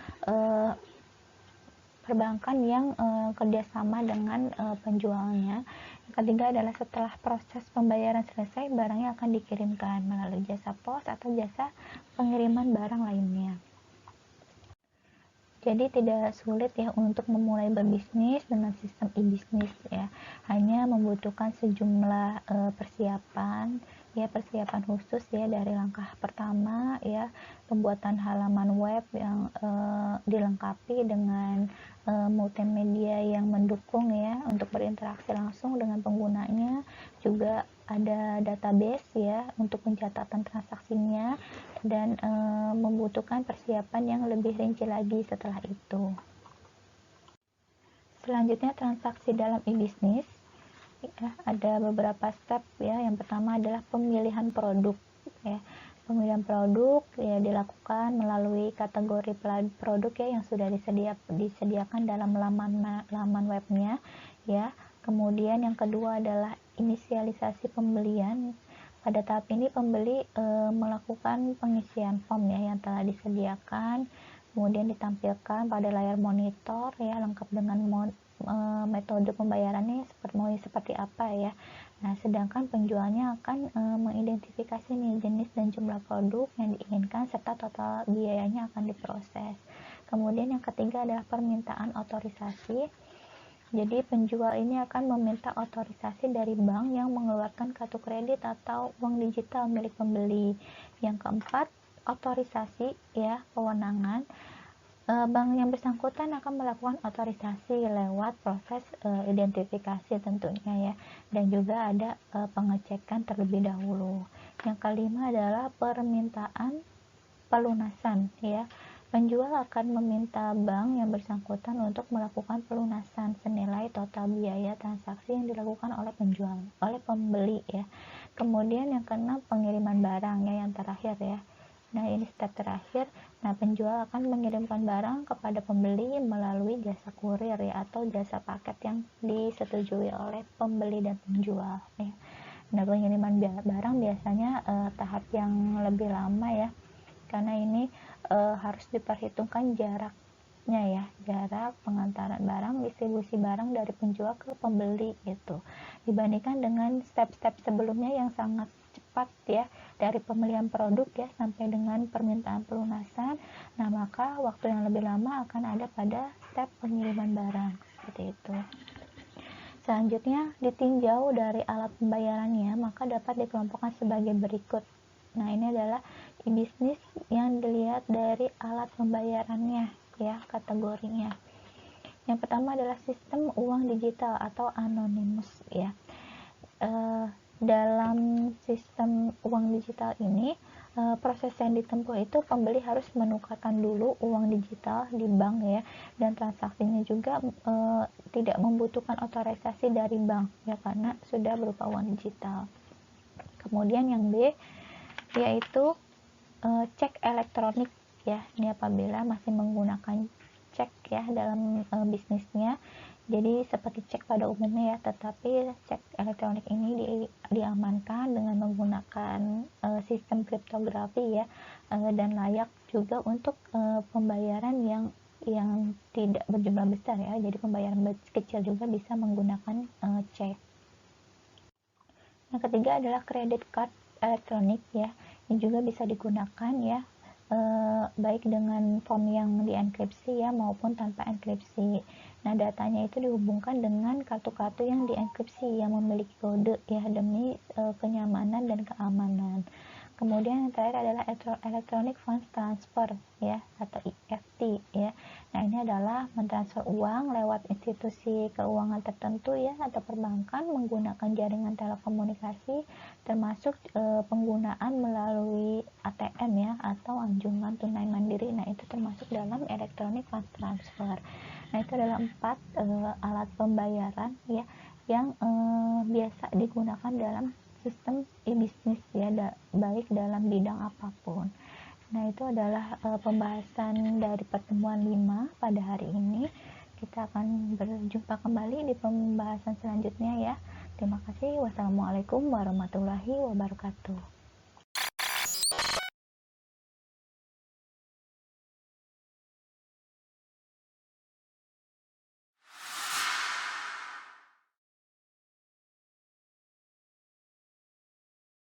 perbankan yang kerjasama dengan penjualnya. Yang ketiga adalah setelah proses pembayaran selesai, barangnya akan dikirimkan melalui jasa pos atau jasa pengiriman barang lainnya. Jadi tidak sulit ya untuk memulai berbisnis dengan sistem e-bisnis ya. Hanya membutuhkan sejumlah persiapan khusus ya, dari langkah pertama ya, pembuatan halaman web yang dilengkapi dengan multimedia yang mendukung ya untuk berinteraksi langsung dengan penggunanya, juga ada database ya untuk pencatatan transaksinya, dan membutuhkan persiapan yang lebih rinci lagi setelah itu. Selanjutnya, transaksi dalam e-bisnis ya, ada beberapa step ya. Yang pertama adalah pemilihan produk ya. Pemilihan produk ya dilakukan melalui kategori produk ya yang sudah disediakan dalam laman webnya ya. Kemudian yang kedua adalah inisialisasi pembelian. Pada tahap ini pembeli melakukan pengisian form ya yang telah disediakan, kemudian ditampilkan pada layar monitor ya, lengkap dengan metode pembayarannya seperti apa ya. Nah, sedangkan penjualnya akan mengidentifikasi nih jenis dan jumlah produk yang diinginkan serta total biayanya akan diproses. Kemudian yang ketiga adalah permintaan otorisasi. Jadi penjual ini akan meminta otorisasi dari bank yang mengeluarkan kartu kredit atau uang digital milik pembeli. Yang keempat, otorisasi ya, kewenangan. Bank yang bersangkutan akan melakukan otorisasi lewat proses identifikasi tentunya ya, dan juga ada pengecekan terlebih dahulu. Yang kelima adalah permintaan pelunasan ya. Penjual akan meminta bank yang bersangkutan untuk melakukan pelunasan senilai total biaya transaksi yang dilakukan oleh pembeli ya. Kemudian yang keenam, pengiriman barang ya, yang terakhir ya. Nah, ini step terakhir. Nah, penjual akan mengirimkan barang kepada pembeli melalui jasa kurir ya, atau jasa paket yang disetujui oleh pembeli dan penjual ya. Nah, pengiriman barang biasanya tahap yang lebih lama ya, karena ini harus diperhitungkan jaraknya ya, jarak pengantaran barang, distribusi barang dari penjual ke pembeli gitu, dibandingkan dengan step-step sebelumnya yang sangat cepat ya, dari pembelian produk ya sampai dengan permintaan pelunasan. Nah, maka waktu yang lebih lama akan ada pada step pengiriman barang seperti itu. Selanjutnya, ditinjau dari alat pembayarannya, maka dapat dikelompokkan sebagai berikut. Nah, ini adalah bisnis yang dilihat dari alat pembayarannya ya, kategorinya. Yang pertama adalah sistem uang digital atau anonymous ya. Dalam sistem uang digital ini, proses yang ditempuh itu pembeli harus menukarkan dulu uang digital di bank ya, dan transaksinya juga tidak membutuhkan otorisasi dari bank ya, karena sudah berupa uang digital. Kemudian yang B yaitu cek elektronik ya. Ini apabila masih menggunakan cek ya dalam bisnisnya, jadi seperti cek pada umumnya ya, tetapi cek elektronik ini diamankan dengan menggunakan sistem kriptografi ya, dan layak juga untuk pembayaran yang tidak berjumlah besar ya. Jadi pembayaran kecil juga bisa menggunakan cek. Yang ketiga adalah credit card elektronik ya. Ini juga bisa digunakan ya, baik dengan form yang dienkripsi ya maupun tanpa enkripsi. Nah, datanya itu dihubungkan dengan kartu-kartu yang dienkripsi yang memiliki kode ya, demi kenyamanan dan keamanan. Kemudian yang terakhir adalah electronic funds transfer ya, atau EFT ya. Nah, ini adalah mentransfer uang lewat institusi keuangan tertentu ya, atau perbankan menggunakan jaringan telekomunikasi, termasuk penggunaan melalui ATM ya, atau anjungan tunai mandiri. Nah, itu termasuk dalam electronic funds transfer. Nah, itu adalah 4 alat pembayaran ya yang biasa digunakan dalam sistem e-bisnis ya, baik dalam bidang apapun. Nah, itu adalah pembahasan dari pertemuan 5 pada hari ini. Kita akan berjumpa kembali di pembahasan selanjutnya ya. Terima kasih. Wassalamualaikum warahmatullahi wabarakatuh.